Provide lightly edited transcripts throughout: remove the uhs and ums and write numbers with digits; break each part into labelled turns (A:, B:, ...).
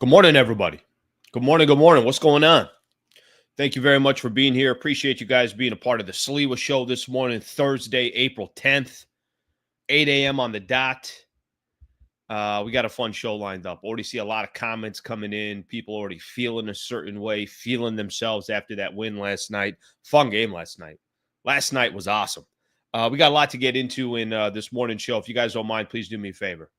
A: Good morning, everybody. Good morning. Good morning. What's going on? Thank you very much for being here. Appreciate you guys being a part of the Sliwa Show this morning, Thursday, April 10th, 8 a.m. on the dot. We got a fun show lined up. Already see a lot of comments coming in. People already feeling a certain way, feeling themselves after that win last night. Fun game last night. Last night was awesome. We got a lot to get into in this morning show. If you guys don't mind, please do me a favor.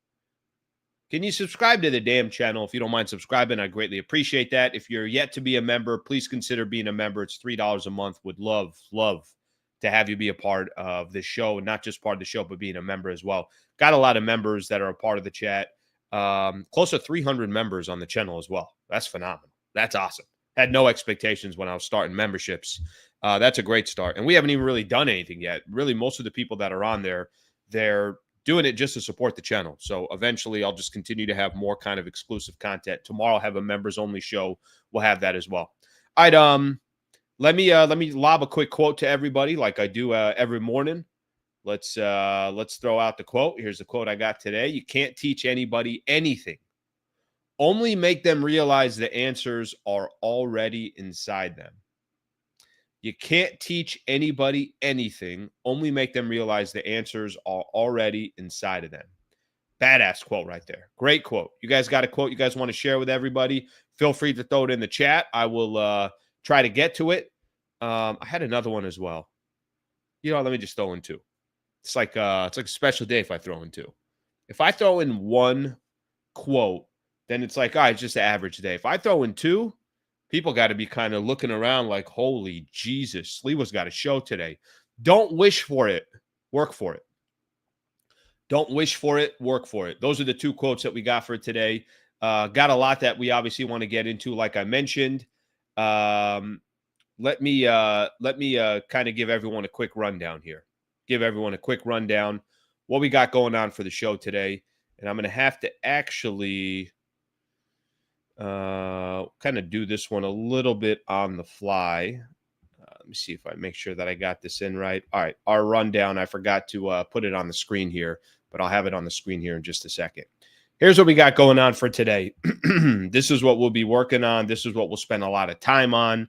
A: Can you subscribe to the damn channel? If you don't mind subscribing, I greatly appreciate that. If you're yet to be a member, please consider being a member. It's $3 a month. Would love to have you be a part of this show, and not just part of the show, but being a member as well. Got a lot of members that are a part of the chat. Close to 300 members on the channel as well. That's phenomenal. That's awesome. Had no expectations when I was starting memberships. That's a great start. And we haven't even really done anything yet. Really, most of the people that are on there, they're doing it just to support the channel. So eventually I'll just continue to have more kind of exclusive content. Tomorrow I'll have a members only show. We'll have that as well. All right. Let me lob a quick quote to everybody like I do every morning. Let's throw out the quote. Here's the quote I got today. You can't teach anybody anything. Only make them realize the answers are already inside them. You can't teach anybody anything. Only make them realize the answers are already inside of them. Badass quote right there. Great quote. You guys got a quote you guys want to share with everybody? Feel free to throw it in the chat. I will try to get to it. I had another one as well. Let me just throw in two. It's like a special day if I throw in two. If I throw in one quote, then it's like, all right, it's just an average day. If I throw in two, people got to be kind of looking around like, holy Jesus, Sliwa's got a show today. Don't wish for it. Work for it. Don't wish for it. Work for it. Those are the two quotes that we got for today. Got a lot that we obviously want to get into, like I mentioned. Let me kind of give everyone a quick rundown here. Give everyone a quick rundown what we got going on for the show today. And I'm going to have to actually kind of do this one a little bit on the fly. Let me see if I make sure that I got this in right. All right, our rundown. I forgot to put it on the screen here, but I'll have it on the screen here in just a second. Here's what we got going on for today. This is what we'll be working on. This is what we'll spend a lot of time on.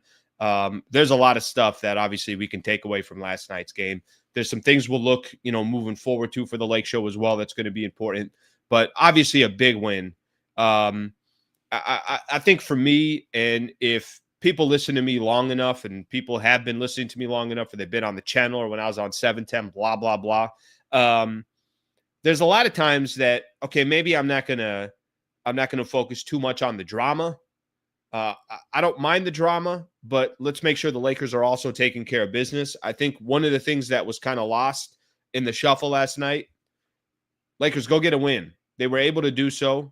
A: There's a lot of stuff that obviously we can take away from last night's game. There's some things we'll look, moving forward to for the Lake Show as well. That's going to be important, but obviously a big win. I think for me, and if people listen to me long enough, and people have been listening to me long enough, or they've been on the channel, or when I was on 710, blah, blah, blah. There's a lot of times that, okay, maybe I'm not gonna focus too much on the drama. I don't mind the drama, but let's make sure the Lakers are also taking care of business. I think one of the things that was kind of lost in the shuffle last night, Lakers go get a win. They were able to do so.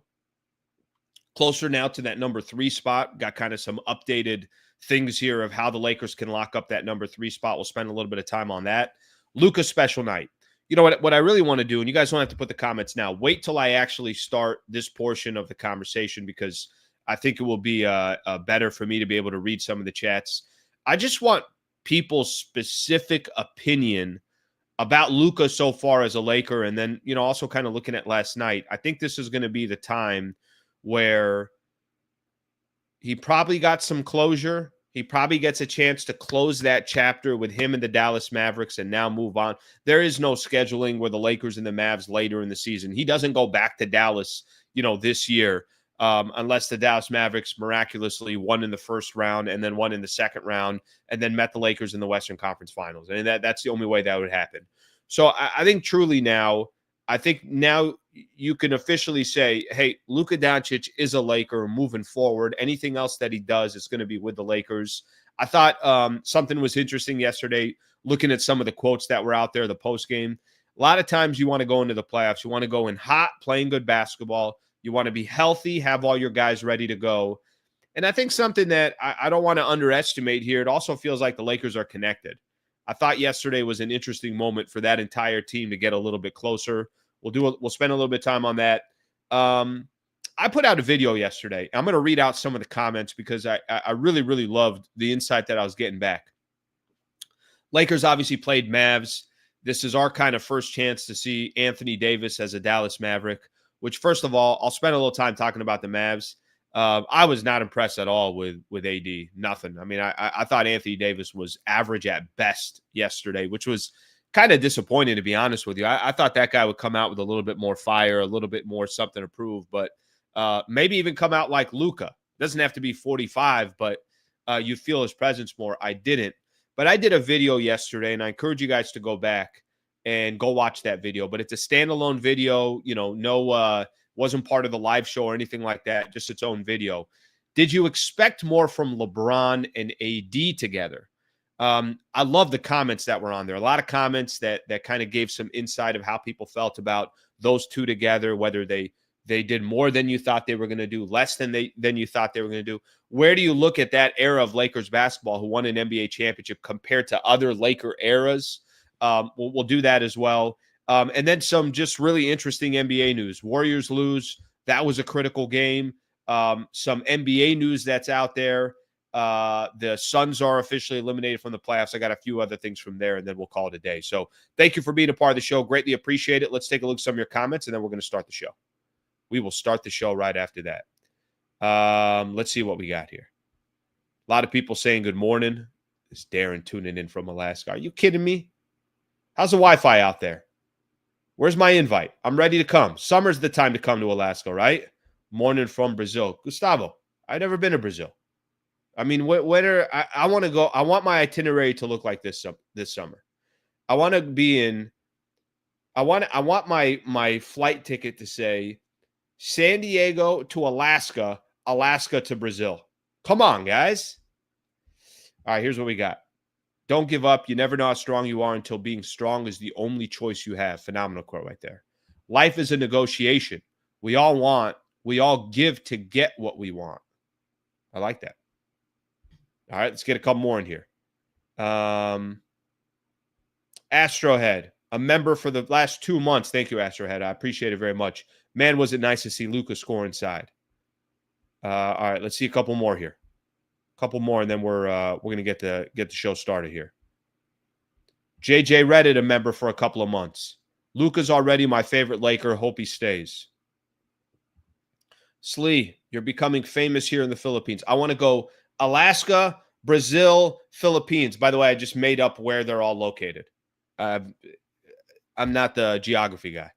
A: Closer now to that number 3 spot. Got kind of some updated things here of how the Lakers can lock up that number 3 spot. We'll spend a little bit of time on that. Luka special night. You know what I really want to do, and you guys don't have to put the comments now. Wait till I actually start this portion of the conversation, because I think it will be better for me to be able to read some of the chats. I just want people's specific opinion about Luka so far as a Laker, and then, also kind of looking at last night. I think this is going to be the time where he probably got some closure. He probably gets a chance to close that chapter with him and the Dallas Mavericks and now move on. There is no scheduling where the Lakers and the Mavs later in the season. He doesn't go back to Dallas, this year, unless the Dallas Mavericks miraculously won in the first round and then won in the second round and then met the Lakers in the Western Conference Finals. And that's the only way that would happen. So I think truly now, you can officially say, hey, Luka Doncic is a Laker moving forward. Anything else that he does is going to be with the Lakers. I thought something was interesting yesterday, looking at some of the quotes that were out there, the post game. A lot of times you want to go into the playoffs. You want to go in hot, playing good basketball. You want to be healthy, have all your guys ready to go. And I think something that I don't want to underestimate here, it also feels like the Lakers are connected. I thought yesterday was an interesting moment for that entire team to get a little bit closer. We'll spend a little bit of time on that. I put out a video yesterday. I'm going to read out some of the comments because I really, really loved the insight that I was getting back. Lakers obviously played Mavs. This is our kind of first chance to see Anthony Davis as a Dallas Maverick, which, first of all, I'll spend a little time talking about the Mavs. I was not impressed at all with AD. Nothing. I mean, I thought Anthony Davis was average at best yesterday, which was kind of disappointing, to be honest with you. I thought that guy would come out with a little bit more fire, a little bit more something to prove, but maybe even come out like Luka. Doesn't have to be 45, but you feel his presence more. I didn't. But I did a video yesterday, and I encourage you guys to go back and go watch that video. But it's a standalone video, no wasn't part of the live show or anything like that, just its own video. Did you expect more from LeBron and AD together? I love the comments that were on there. A lot of comments that kind of gave some insight of how people felt about those two together, whether they did more than you thought they were going to do, less than you thought they were going to do. Where do you look at that era of Lakers basketball who won an NBA championship compared to other Laker eras? We'll do that as well. And then some just really interesting NBA news. Warriors lose. That was a critical game. Some NBA news that's out there. The Suns are officially eliminated from the playoffs. I got a few other things from there, and then we'll call it a day. So thank you for being a part of the show. Greatly appreciate it. Let's take a look at some of your comments, and then we're going to start the show. We will start the show right after that. Let's see what we got here. A lot of people saying good morning. It's Darren tuning in from Alaska. Are you kidding me? How's the Wi-Fi out there? Where's my invite? I'm ready to come. Summer's the time to come to Alaska, right? Morning from Brazil. Gustavo, I've never been to Brazil. I mean, I want to go. I want my itinerary to look like this summer. I want to be in. I want my flight ticket to say San Diego to Alaska, Alaska to Brazil. Come on, guys. All right, here's what we got. Don't give up. You never know how strong you are until being strong is the only choice you have. Phenomenal quote right there. Life is a negotiation. We all give to get what we want. I like that. All right, let's get a couple more in here. Astrohead, a member for the last 2 months. Thank you, Astrohead. I appreciate it very much. Man, was it nice to see Luka score inside. All right, let's see a couple more here. A couple more, and then we're going to get the show started here. JJ Reddit, a member for a couple of months. Luka's already my favorite Laker. Hope he stays. Slee, you're becoming famous here in the Philippines. I want to go Alaska, Brazil, Philippines. By the way, I just made up where they're all located. I'm not the geography guy.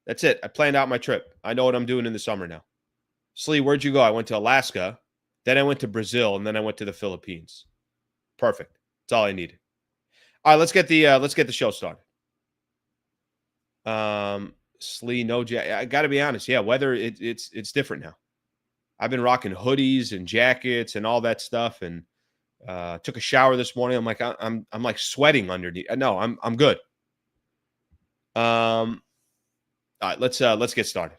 A: That's it. I planned out my trip. I know what I'm doing in the summer now. Slee, where'd you go? I went to Alaska, then I went to Brazil, and then I went to the Philippines. Perfect. That's all I needed. All right, let's get the show started. Slee, no, I got to be honest. Yeah, weather it's different now. I've been rocking hoodies and jackets and all that stuff, and took a shower this morning. I'm like I'm like sweating underneath. No, I'm good. All right, let's get started.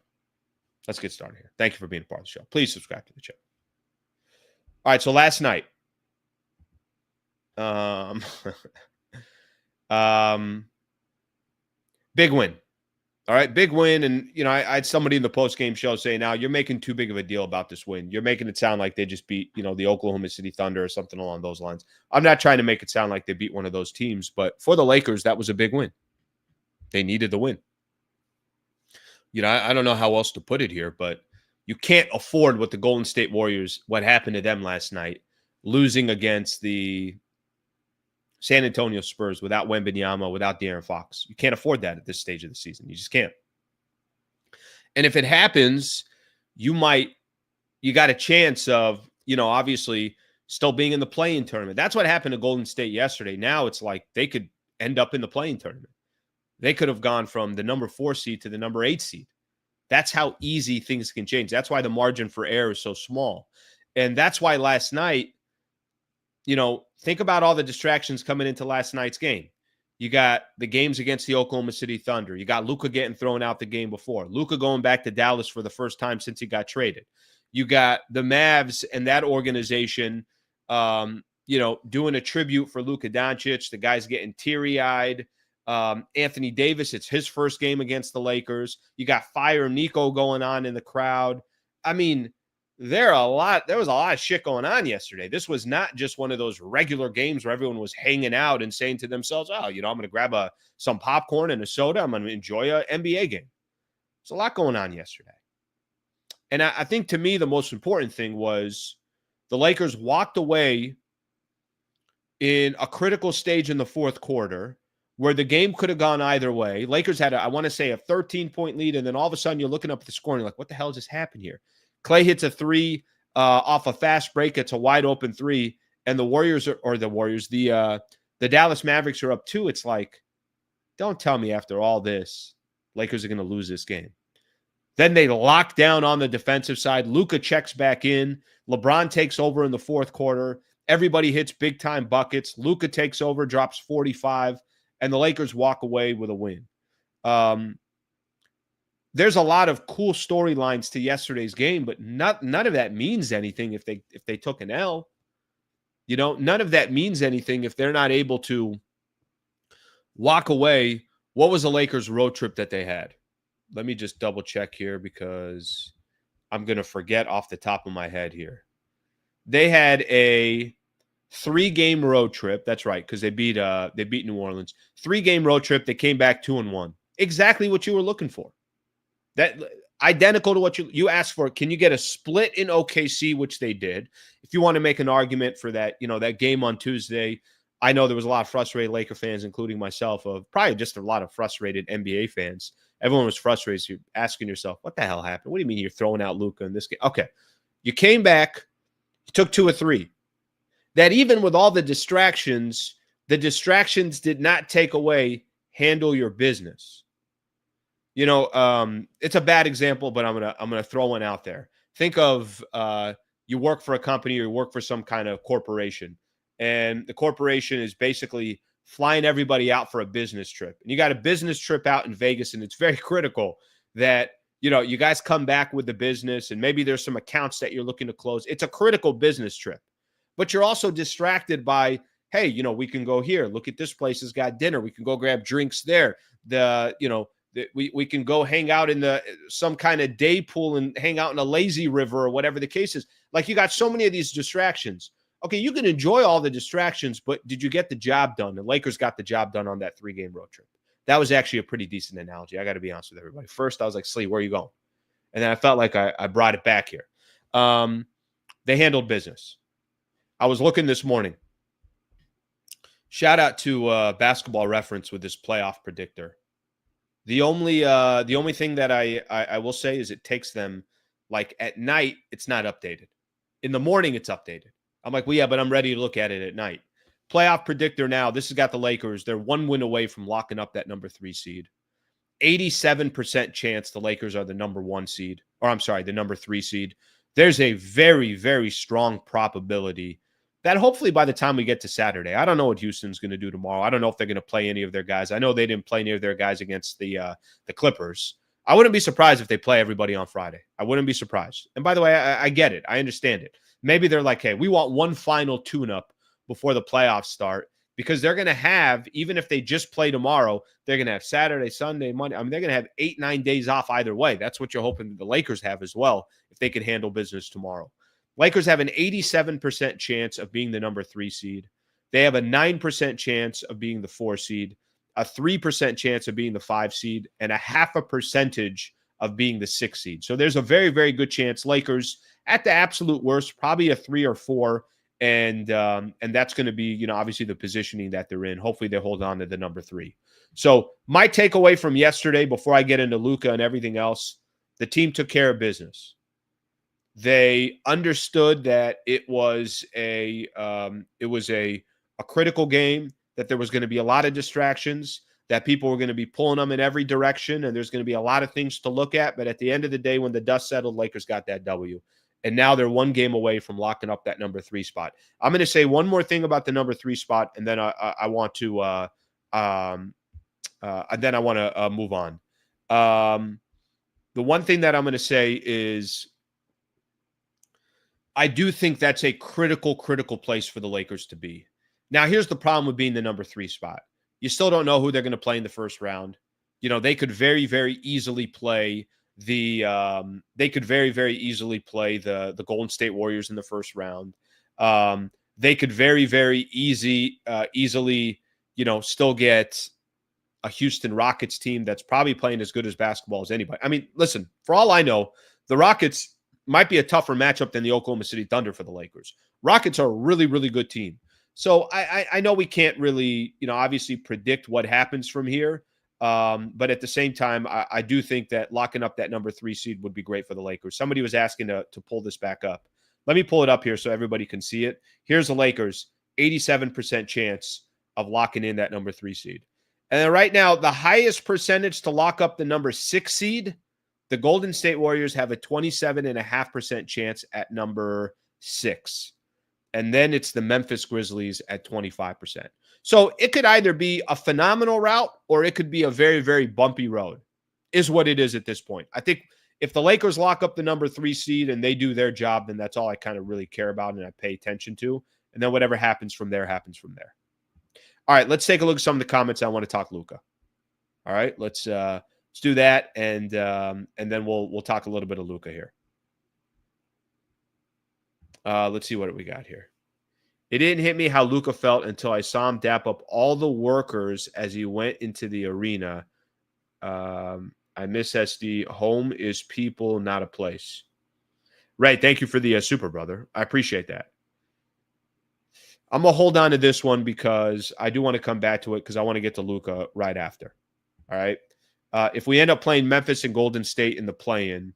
A: Let's get started here. Thank you for being a part of the show. Please subscribe to the show. All right, so last night, big win. All right, big win. And, I had somebody in the post-game show say, now you're making too big of a deal about this win. You're making it sound like they just beat, the Oklahoma City Thunder or something along those lines. I'm not trying to make it sound like they beat one of those teams, but for the Lakers, that was a big win. They needed the win. I don't know how else to put it here, but you can't afford what the Golden State Warriors, what happened to them last night, losing against the San Antonio Spurs without Wembanyama, without De'Aaron Fox. You can't afford that at this stage of the season. You just can't. And if it happens, you got a chance of, obviously still being in the play-in tournament. That's what happened to Golden State yesterday. Now it's like they could end up in the play-in tournament. They could have gone from the number 4 seed to the number 8 seed. That's how easy things can change. That's why the margin for error is so small. And that's why last night, think about all the distractions coming into last night's game. You got the games against the Oklahoma City Thunder. You got Luka getting thrown out the game before. Luka going back to Dallas for the first time since he got traded. You got the Mavs and that organization, doing a tribute for Luka Doncic. The guy's getting teary-eyed. Anthony Davis, it's his first game against the Lakers. You got Fire Nico going on in the crowd. I mean, there was a lot of shit going on yesterday. This was not just one of those regular games where everyone was hanging out and saying to themselves, oh, I'm going to grab some popcorn and a soda. I'm going to enjoy an NBA game. There's a lot going on yesterday. And I think to me, the most important thing was the Lakers walked away in a critical stage in the fourth quarter where the game could have gone either way. Lakers had, I want to say, a 13-point lead, and then all of a sudden you're looking up at the score and you're like, what the hell just happened here? Clay hits a three off a fast break. It's a wide open three, and the Dallas Mavericks are up 2. It's like, don't tell me after all this, Lakers are going to lose this game. Then they lock down on the defensive side. Luka checks back in. LeBron takes over in the fourth quarter. Everybody hits big-time buckets. Luka takes over, drops 45, and the Lakers walk away with a win. There's a lot of cool storylines to yesterday's game, but none of that means anything if they took an L. You know, none of that means anything if they're not able to walk away. What was the Lakers' road trip that they had? Let me just double check here because I'm going to forget off the top of my head here. They had a 3-game road trip. That's right, because they beat New Orleans. 3-game road trip. They came back 2-1. Exactly what you were looking for. That identical to what you asked for. Can you get a split in OKC, which they did? If you want to make an argument for that, that game on Tuesday, I know there was a lot of frustrated Laker fans, including myself, of probably just a lot of frustrated NBA fans. Everyone was frustrated. So you're asking yourself, what the hell happened? What do you mean you're throwing out Luka in this game? Okay. You came back, you took 2 or 3. That even with all the distractions did not take away handle your business. It's a bad example, but I'm gonna throw one out there. Think of you work for a company or you work for some kind of corporation, and the corporation is basically flying everybody out for a business trip. And you got a business trip out in Vegas, and it's very critical that you guys come back with the business, and maybe there's some accounts that you're looking to close. It's a critical business trip, but you're also distracted by, hey, we can go here. Look at this place has got dinner. We can go grab drinks there. We can go hang out in some kind of day pool and hang out in a lazy river or whatever the case is. Like, you got so many of these distractions. Okay, you can enjoy all the distractions, but did you get the job done? The Lakers got the job done on that 3-game road trip. That was actually a pretty decent analogy. I got to be honest with everybody. First, I was like, Slee, where are you going? And then I felt like I brought it back here. They handled business. I was looking this morning. Shout out to Basketball Reference with this playoff predictor. The only thing that I will say is it takes them, like, at night, it's not updated. In the morning, it's updated. I'm like, well, yeah, but I'm ready to look at it at night. Playoff predictor now, this has got the Lakers. They're 1 win away from locking up that number 3 seed. 87% chance the Lakers are the number 1 seed. Or I'm sorry, the number 3 seed. There's a very, very strong probability that hopefully by the time we get to Saturday, I don't know what Houston's going to do tomorrow. I don't know if they're going to play any of their guys. I know they didn't play any of their guys against the Clippers. I wouldn't be surprised if they play everybody on Friday. I wouldn't be surprised. And by the way, I get it. I understand it. Maybe they're like, hey, we want one final tune-up before the playoffs start, because they're going to have, even if they just play tomorrow, they're going to have Saturday, Sunday, Monday. I mean, they're going to have 8-9 days off either way. That's what you're hoping the Lakers have as well, if they can handle business tomorrow. Lakers have an 87% chance of being the number 3 seed. They have a 9% chance of being the 4 seed, a 3% chance of being the 5 seed, and a 0.5% of being the 6 seed. So there's a very, very good chance Lakers, at the absolute worst, probably a 3 or 4. And that's going to be, obviously the positioning that they're in. Hopefully they hold on to the number 3. So my takeaway from yesterday, before I get into Luka and everything else, the team took care of business. They understood that it was a critical game, that there was going to be a lot of distractions, that people were going to be pulling them in every direction, and there's going to be a lot of things to look at. But at the end of the day, when the dust settled, Lakers got that W. And now they're 1 game away from locking up that number 3 spot. I'm going to say one more thing about the number 3 spot, and then I want to move on. The one thing that I'm going to say is, I do think that's a critical place for the Lakers to be. Now, here's the problem with being the number 3 spot. You still don't know who they're going to play in the first round. They could very, very easily play the Golden State Warriors in the first round. They could very, very easily, still get a Houston Rockets team that's probably playing as good as basketball as anybody. I mean, listen, for all I know, the Rockets might be a tougher matchup than the Oklahoma City Thunder for the Lakers. Rockets are a really, really good team. So I know we can't really, obviously predict what happens from here. But at the same time, I do think that locking up that number 3 seed would be great for the Lakers. Somebody was asking to pull this back up. Let me pull it up here so everybody can see it. Here's the Lakers, 87% chance of locking in that number 3 seed. And then right now, the highest percentage to lock up the number 6 seed, the Golden State Warriors have a 27.5% chance at number 6. And then it's the Memphis Grizzlies at 25%. So it could either be a phenomenal route or it could be a very, very bumpy road, is what it is at this point. I think if the Lakers lock up the number 3 seed and they do their job, then that's all I kind of really care about and I pay attention to. And then whatever happens from there happens from there. All right, let's take a look at some of the comments. I want to talk Luka. All right, let's do that, and then we'll talk a little bit of Luka here. Let's see what we got here. It didn't hit me how Luka felt until I saw him dap up all the workers as he went into the arena. I miss SD. Home is people, not a place. Right. Thank you for the super, brother. I appreciate that. I'm going to hold on to this one because I do want to come back to it because I want to get to Luka right after. All right. If we end up playing Memphis and Golden State in the play-in,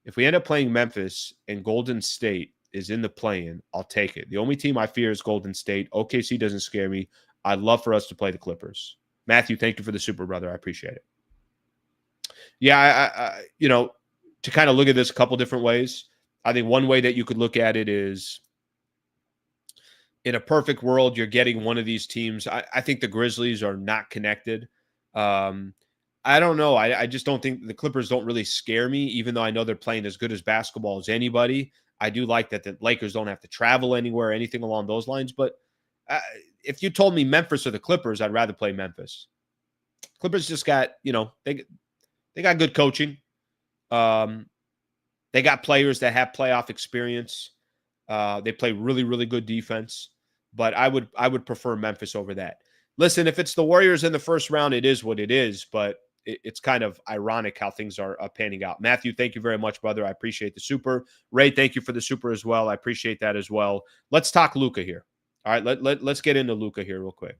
A: if we end up playing Memphis and Golden State is in the play-in, I'll take it. The only team I fear is Golden State. OKC doesn't scare me. I'd love for us to play the Clippers. Matthew, thank you for the super, brother. I appreciate it. Yeah, to kind of look at this a couple different ways. I think one way that you could look at it is in a perfect world, you're getting one of these teams. I think the Grizzlies are not connected. I don't know. I just don't think the Clippers don't really scare me, even though I know they're playing as good as basketball as anybody. I do like that the Lakers don't have to travel anywhere, anything along those lines. But if you told me Memphis or the Clippers, I'd rather play Memphis. Clippers just got, they got good coaching. They got players that have playoff experience. They play really, really good defense. But I would prefer Memphis over that. Listen, if it's the Warriors in the first round, it is what it is. But it's kind of ironic how things are panning out. Matthew, thank you very much, brother. I appreciate the super. Ray, thank you for the super as well. I appreciate that as well. Let's talk Luka here. All right, let's get into Luka here real quick.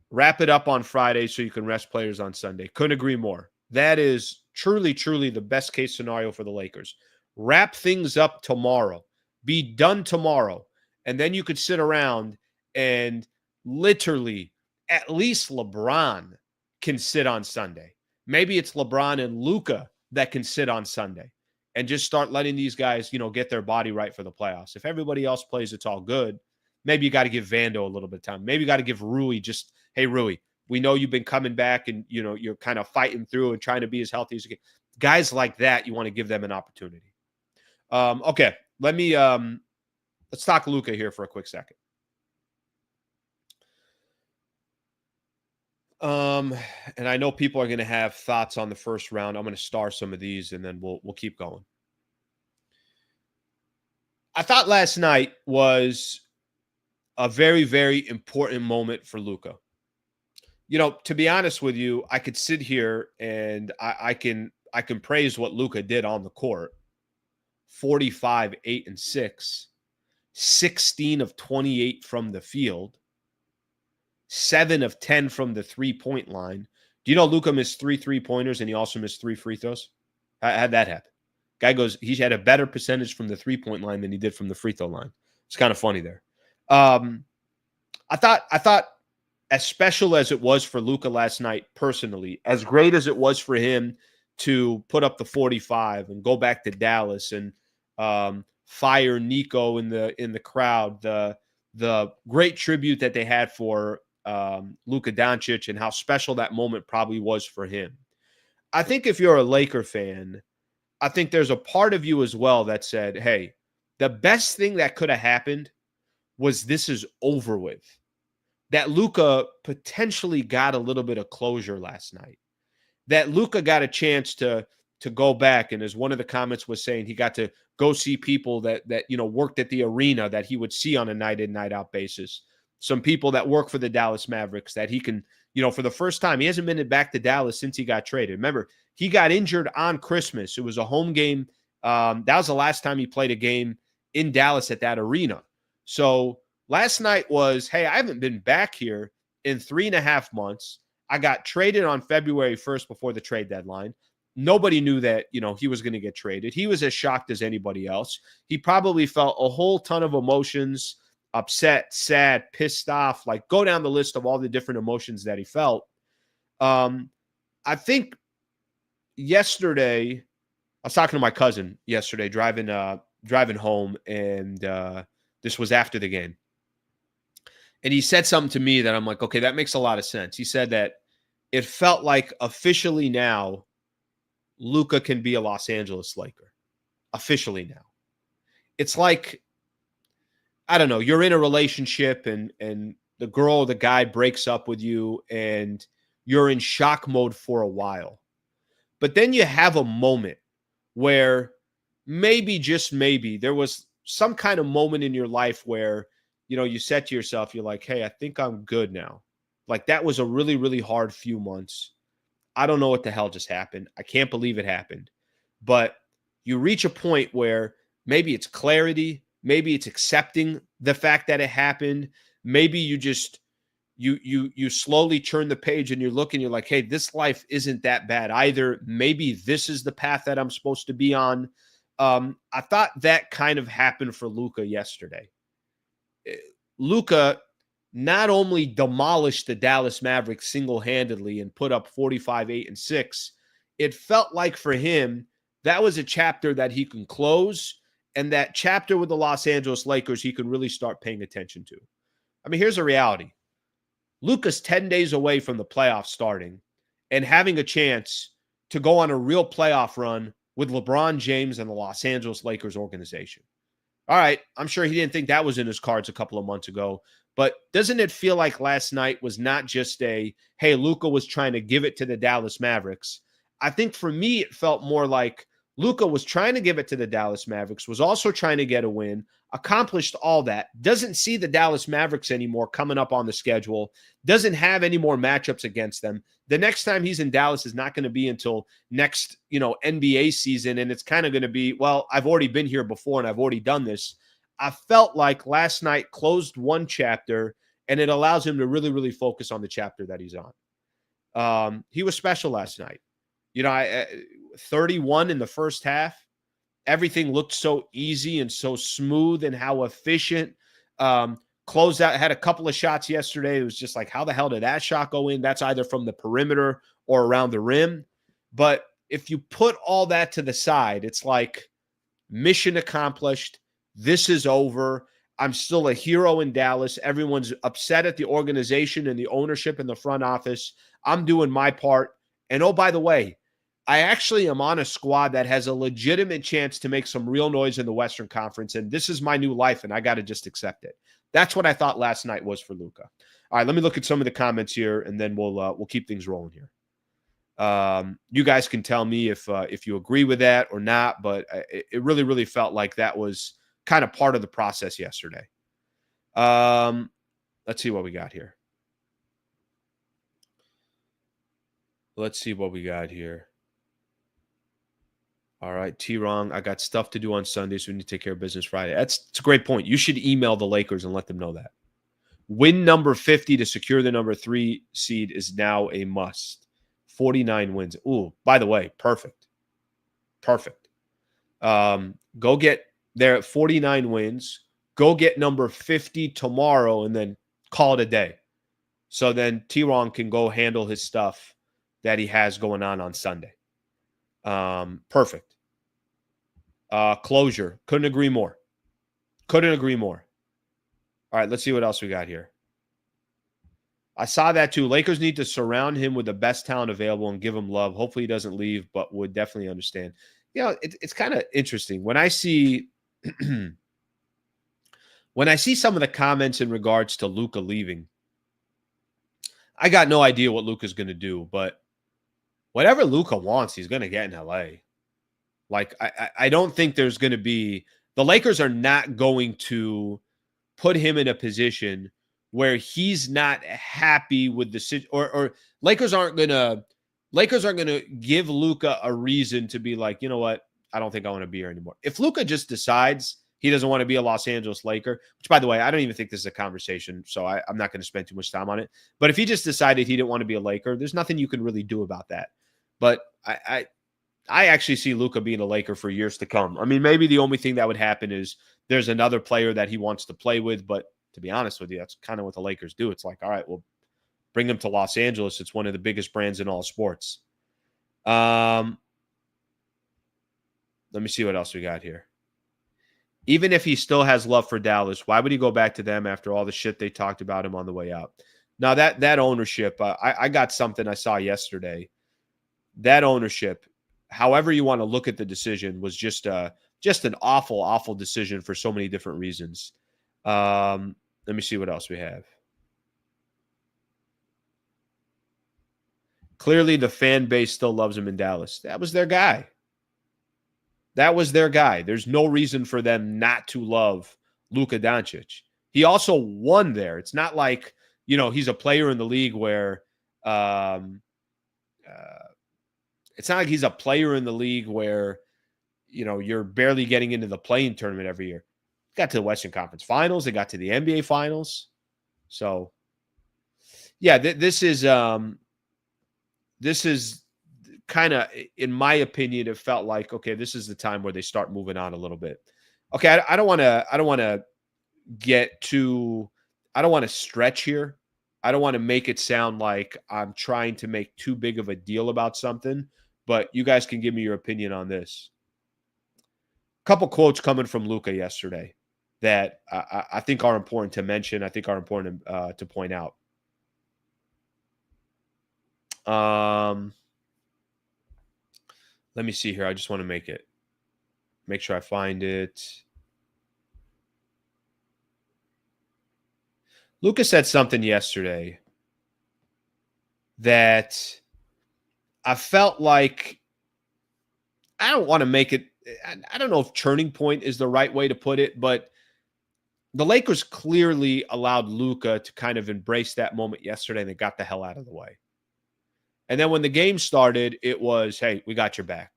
A: Wrap it up on Friday so you can rest players on Sunday. Couldn't agree more. That is truly, truly the best case scenario for the Lakers. Wrap things up tomorrow. Be done tomorrow. And then you could sit around and literally at least LeBron can sit on Sunday. Maybe it's LeBron and Luka that can sit on Sunday and just start letting these guys, get their body right for the playoffs. If everybody else plays, it's all good. Maybe you got to give Vando a little bit of time. Maybe you got to give Rui hey, Rui, we know you've been coming back and, you're kind of fighting through and trying to be as healthy as you can. Guys like that, you want to give them an opportunity. Okay, let's talk Luka here for a quick second. And I know people are going to have thoughts on the first round. I'm going to star some of these and then we'll keep going. I thought last night was a very, very important moment for Luka. To be honest with you, I could sit here and I can praise what Luka did on the court. 45, 8, and 6, 16 of 28 from the field, 7 of 10 from the 3-point line. Do you know Luka missed 3 3-pointers and he also missed 3 free throws? How'd that happen? Guy goes, he had a better percentage from the 3-point line than he did from the free throw line. It's kind of funny there. I thought as special as it was for Luka last night, personally, as great as it was for him to put up the 45 and go back to Dallas and fire Nico in the crowd, the great tribute that they had for Luka Doncic and how special that moment probably was for him. I think if you're a Laker fan, I think there's a part of you as well that said, hey, the best thing that could have happened was this is over with. That Luka potentially got a little bit of closure last night. That Luka got a chance to go back, and as one of the comments was saying, he got to go see people that worked at the arena that he would see on a night in, night out basis. some people that work for the Dallas Mavericks that he can, for the first time, he hasn't been back to Dallas since he got traded. Remember, he got injured on Christmas. It was a home game. That was the last time he played a game in Dallas at that arena. So last night was, hey, I haven't been back here in 3.5 months. I got traded on February 1st before the trade deadline. Nobody knew that, he was going to get traded. He was as shocked as anybody else. He probably felt a whole ton of emotions, upset, sad, pissed off, like go down the list of all the different emotions that he felt. I think yesterday, I was talking to my cousin yesterday, driving home, and this was after the game. And he said something to me that I'm like, okay, that makes a lot of sense. He said that it felt like officially now, Luka can be a Los Angeles Laker. Officially now. It's like, I don't know, you're in a relationship and the girl or the guy breaks up with you and you're in shock mode for a while. But then you have a moment where maybe, just maybe, there was some kind of moment in your life where, you said to yourself, you're like, hey, I think I'm good now. Like that was a really, really hard few months. I don't know what the hell just happened. I can't believe it happened. But you reach a point where maybe it's clarity, maybe it's accepting the fact that it happened. Maybe you just you slowly turn the page and you're looking, you're like, hey, this life isn't that bad either. Maybe this is the path that I'm supposed to be on. I thought that kind of happened for Luka yesterday. Luka not only demolished the Dallas Mavericks single-handedly and put up 45, 8, and 6, it felt like for him, that was a chapter that he can close, and that chapter with the Los Angeles Lakers, he can really start paying attention to. I mean, here's the reality. Luka's 10 days away from the playoffs starting and having a chance to go on a real playoff run with LeBron James and the Los Angeles Lakers organization. All right, I'm sure he didn't think that was in his cards a couple of months ago, but doesn't it feel like last night was not just hey, Luka was trying to give it to the Dallas Mavericks? I think for me, it felt more like Luka was trying to give it to the Dallas Mavericks, was also trying to get a win, accomplished all that, doesn't see the Dallas Mavericks anymore coming up on the schedule, doesn't have any more matchups against them. The next time he's in Dallas is not going to be until next, NBA season, and it's kind of going to be, well, I've already been here before and I've already done this. I felt like last night closed one chapter, and it allows him to really, really focus on the chapter that he's on. He was special last night. 31 in the first half. Everything looked so easy and so smooth and how efficient. Closed out, had a couple of shots yesterday. It was just like, how the hell did that shot go in? That's either from the perimeter or around the rim. But if you put all that to the side, it's like mission accomplished. This is over. I'm still a hero in Dallas. Everyone's upset at the organization and the ownership and the front office. I'm doing my part. And oh, by the way, I actually am on a squad that has a legitimate chance to make some real noise in the Western Conference, and this is my new life, and I got to just accept it. That's what I thought last night was for Luka. All right, let me look at some of the comments here, and then we'll keep things rolling here. You guys can tell me if you agree with that or not, but it really, really felt like that was kind of part of the process yesterday. Let's see what we got here. All right, T-Wrong, I got stuff to do on Sunday, so we need to take care of business Friday. It's a great point. You should email the Lakers and let them know that. Win number 50 to secure the number 3 seed is now a must. 49 wins. Ooh, by the way, perfect. Perfect. Go get there at 49 wins. Go get number 50 tomorrow and then call it a day. So then T-Wrong can go handle his stuff that he has going on Sunday. Perfect. Closure. Couldn't agree more. Couldn't agree more. All right, let's see what else we got here. I saw that too. Lakers need to surround him with the best talent available and give him love. Hopefully he doesn't leave, but would definitely understand. It's kind of interesting. When I see some of the comments in regards to Luka leaving, I got no idea what Luka's going to do, but whatever Luka wants, he's going to get in LA. Like, I don't think there's going to be – the Lakers are not going to put him in a position where he's not happy with the or Lakers aren't gonna give Luka a reason to be like, you know what, I don't think I want to be here anymore. If Luka just decides he doesn't want to be a Los Angeles Laker, which by the way, I don't even think this is a conversation, so I'm not going to spend too much time on it. But if he just decided he didn't want to be a Laker, there's nothing you can really do about that. But I actually see Luka being a Laker for years to come. I mean, maybe the only thing that would happen is there's another player that he wants to play with, but to be honest with you, that's kind of what the Lakers do. It's like, all right, well, bring him to Los Angeles. It's one of the biggest brands in all sports. Let me see what else we got here. Even if he still has love for Dallas, why would he go back to them after all the shit they talked about him on the way out? Now, that ownership, I got something I saw yesterday. That ownership, however you want to look at the decision, was just an awful, awful decision for so many different reasons. Let me see what else we have. Clearly, the fan base still loves him in Dallas. That was their guy. That was their guy. There's no reason for them not to love Luka Doncic. He also won there. It's not like, he's a player in the league where it's not like he's a player in the league where, you're barely getting into the play-in tournament every year. Got to the Western Conference Finals. They got to the NBA Finals. So, yeah, this is kind of, in my opinion, it felt like, okay, this is the time where they start moving on a little bit. Okay, I don't want to stretch here. I don't want to make it sound like I'm trying to make too big of a deal about something, but you guys can give me your opinion on this. A couple quotes coming from Luka yesterday that I think are important to mention. I think are important to point out. Let me see here. I just want to make sure I find it. Luka said something yesterday that I felt like, I don't want to make it, I don't know if turning point is the right way to put it, but the Lakers clearly allowed Luka to kind of embrace that moment yesterday, and they got the hell out of the way. And then when the game started, it was, hey, we got your back.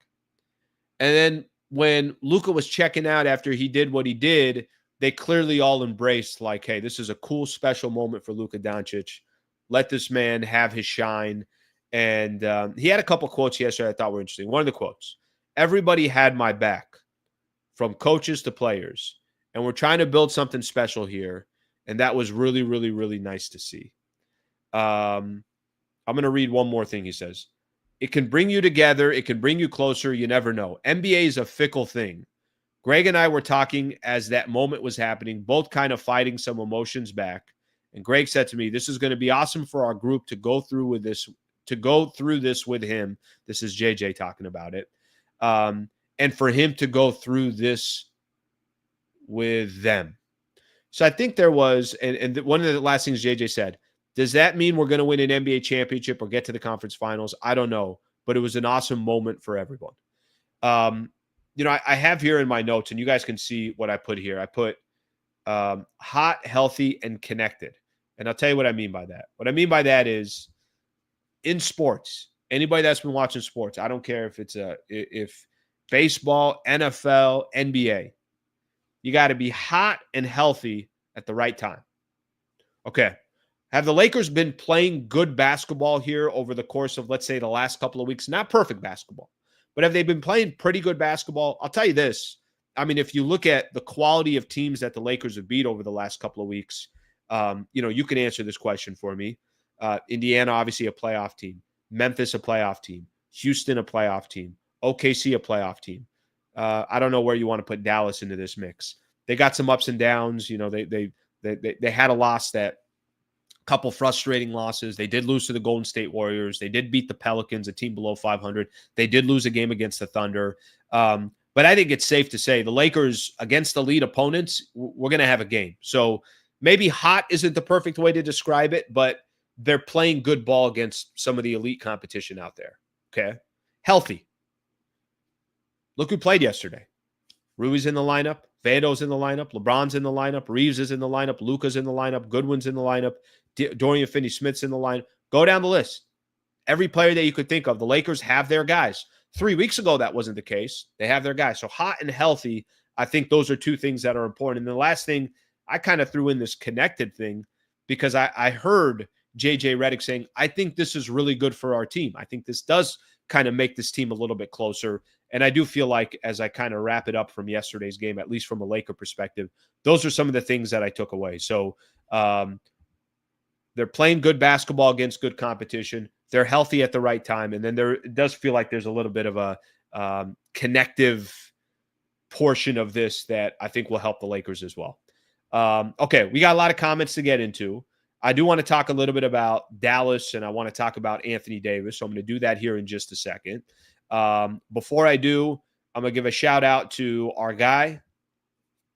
A: And then when Luka was checking out after he did what he did, they clearly all embraced like, hey, this is a cool, special moment for Luka Doncic. Let this man have his shine. And he had a couple quotes yesterday I thought were interesting. One of the quotes, everybody had my back, from coaches to players. And we're trying to build something special here. And that was really, really, really nice to see. I'm going to read one more thing he says. It can bring you together. It can bring you closer. You never know. NBA is a fickle thing. Greg and I were talking as that moment was happening, both kind of fighting some emotions back. And Greg said to me, this is going to be awesome for our group to go through with this, with him. This is JJ talking about it. And for him to go through this with them. So I think there was, and one of the last things JJ said, does that mean we're going to win an NBA championship or get to the conference finals? I don't know, but it was an awesome moment for everyone. I have here in my notes, and you guys can see what I put here. I put hot, healthy, and connected. And I'll tell you what I mean by that. What I mean by that is, in sports, anybody that's been watching sports, I don't care if it's if baseball, NFL, NBA, you got to be hot and healthy at the right time. Okay. Have the Lakers been playing good basketball here over the course of, let's say, the last couple of weeks? Not perfect basketball, but have they been playing pretty good basketball? I'll tell you this. I mean, if you look at the quality of teams that the Lakers have beat over the last couple of weeks, you can answer this question for me. Indiana, obviously a playoff team. Memphis, a playoff team. Houston, a playoff team. OKC, a playoff team. I don't know where you want to put Dallas into this mix. They got some ups and downs. They had a loss, that couple frustrating losses. They did lose to the Golden State Warriors. They did beat the Pelicans, a team below 500. They did lose a game against the Thunder. But I think it's safe to say the Lakers against elite opponents, we're going to have a game. So maybe hot isn't the perfect way to describe it, but they're playing good ball against some of the elite competition out there. Okay. Healthy. Look who played yesterday. Rui's in the lineup. Bedo's in the lineup. LeBron's in the lineup. Reeves is in the lineup. Luka's in the lineup. Goodwin's in the lineup. Dorian Finney-Smith's in the lineup. Go down the list. Every player that you could think of, the Lakers have their guys. 3 weeks ago, that wasn't the case. They have their guys. So hot and healthy, I think those are two things that are important. And the last thing, I kind of threw in this connected thing because I heard JJ Redick saying, I think this is really good for our team. I think this does kind of make this team a little bit closer. And I do feel like as I kind of wrap it up from yesterday's game, at least from a Laker perspective, those are some of the things that I took away. So they're playing good basketball against good competition. They're healthy at the right time. And then it does feel like there's a little bit of a connective portion of this that I think will help the Lakers as well. Okay, we got a lot of comments to get into. I do want to talk a little bit about Dallas, and I want to talk about Anthony Davis. So I'm going to do that here in just a second. Before I do, I'm going to give a shout out to our guy.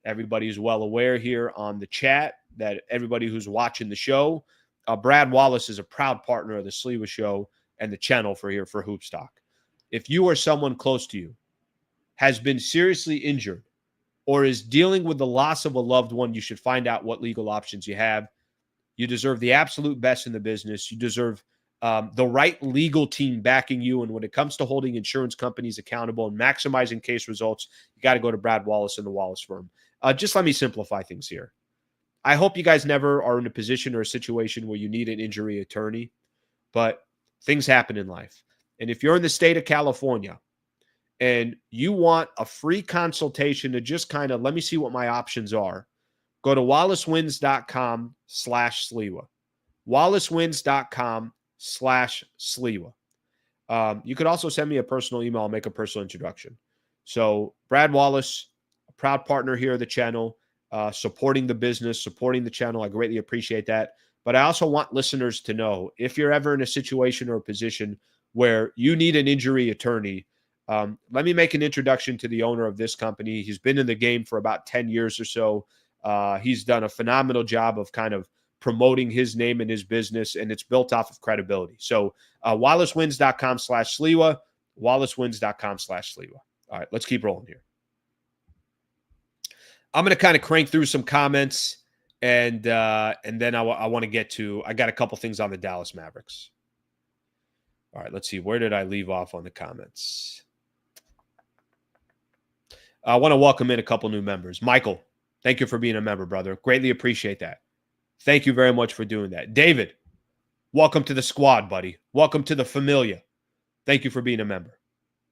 A: Everybody's well aware here on the chat that everybody who's watching the show, Brad Wallace is a proud partner of the Sliwa Show and the channel for Hoopstock. If you or someone close to you has been seriously injured or is dealing with the loss of a loved one, you should find out what legal options you have. You deserve the absolute best in the business. You deserve the right legal team backing you. And when it comes to holding insurance companies accountable and maximizing case results, you got to go to Brad Wallace and the Wallace firm. Just let me simplify things here. I hope you guys never are in a position or a situation where you need an injury attorney, but things happen in life. And if you're in the state of California and you want a free consultation to just kind of let me see what my options are, go to wallacewins.com/Sliwa. wallacewins.com/Sliwa. You could also send me a personal email. I'll make a personal introduction. So Brad Wallace, a proud partner here of the channel, supporting the business, supporting the channel. I greatly appreciate that. But I also want listeners to know if you're ever in a situation or a position where you need an injury attorney, let me make an introduction to the owner of this company. He's been in the game for about 10 years or so. He's done a phenomenal job of kind of promoting his name and his business, and it's built off of credibility. So wallacewins.com/Sliwa, wallacewins.com/Sliwa. All right, let's keep rolling here. I'm going to kind of crank through some comments, and then I want to get to, I got a couple things on the Dallas Mavericks. All right, let's see. Where did I leave off on the comments? I want to welcome in a couple new members. Michael, thank you for being a member, brother. Greatly appreciate that. Thank you very much for doing that. David, welcome to the squad, buddy. Welcome to the familia. Thank you for being a member.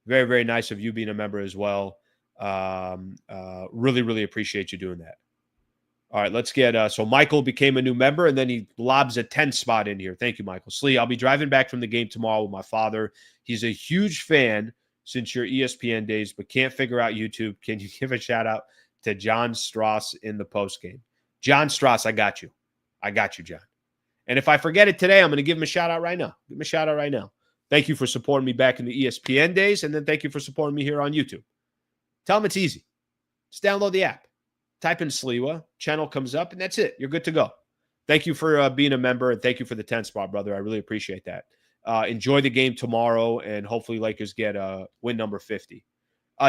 A: Very, very nice of you being a member as well. Really, really appreciate you doing that. All right, let's get, so Michael became a new member, and then he lobs a 10 spot in here. Thank you, Michael. Slee, I'll be driving back from the game tomorrow with my father. He's a huge fan since your ESPN days, but can't figure out YouTube. Can you give a shout out to John Strauss in the post game? John Strauss, I got you. I got you, John. And if I forget it today, I'm going to give him a shout out right now. Give him a shout out right now. Thank you for supporting me back in the ESPN days, and then thank you for supporting me here on YouTube. Tell them it's easy. Just download the app. Type in Sliwa. Channel comes up, and that's it. You're good to go. Thank you for being a member, and thank you for the 10 spot, brother. I really appreciate that. Enjoy the game tomorrow, and hopefully Lakers get win number 50.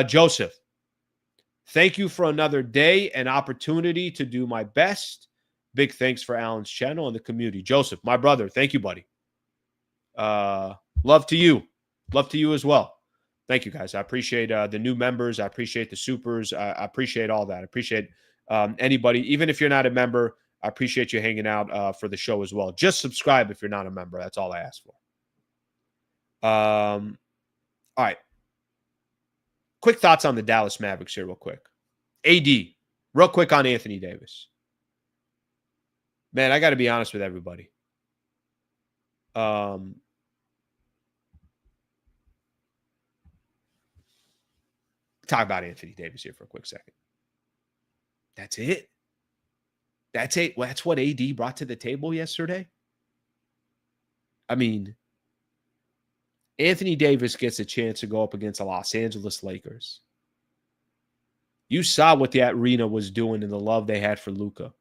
A: Joseph, thank you for another day and opportunity to do my best. Big thanks for Alan's channel and the community. Joseph, my brother, thank you, buddy. Love to you. Love to you as well. Thank you, guys. I appreciate the new members. I appreciate the supers. I appreciate all that. I appreciate anybody, even if you're not a member, I appreciate you hanging out for the show as well. Just subscribe if you're not a member. That's all I ask for. All right. Quick thoughts on the Dallas Mavericks here real quick. AD, real quick on Anthony Davis. Man, I got to be honest with everybody. Talk about Anthony Davis here for a quick second. That's it. That's it. Well, that's what AD brought to the table yesterday. I mean, Anthony Davis gets a chance to go up against the Los Angeles Lakers. You saw what that arena was doing and the love they had for Luka.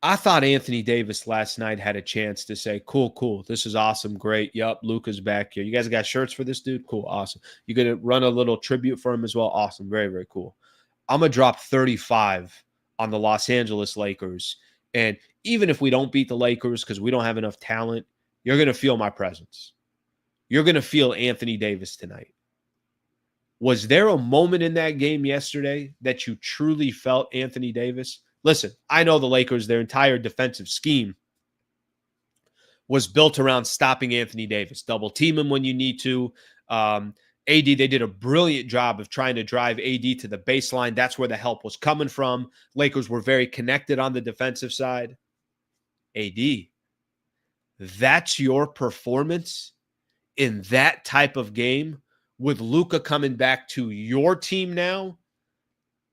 A: I thought Anthony Davis last night had a chance to say, cool. This is awesome. Great. Yup. Luka's back here. You guys got shirts for this dude? Cool. Awesome. You're going to run a little tribute for him as well? Awesome. Very, very cool. I'm going to drop 35 on the Los Angeles Lakers. And even if we don't beat the Lakers because we don't have enough talent, you're going to feel my presence. You're going to feel Anthony Davis tonight. Was there a moment in that game yesterday that you truly felt Anthony Davis? Listen, I know the Lakers, their entire defensive scheme was built around stopping Anthony Davis. Double team him when you need to. AD, they did a brilliant job of trying to drive AD to the baseline. That's where the help was coming from. Lakers were very connected on the defensive side. AD, that's your performance in that type of game with Luka coming back to your team now.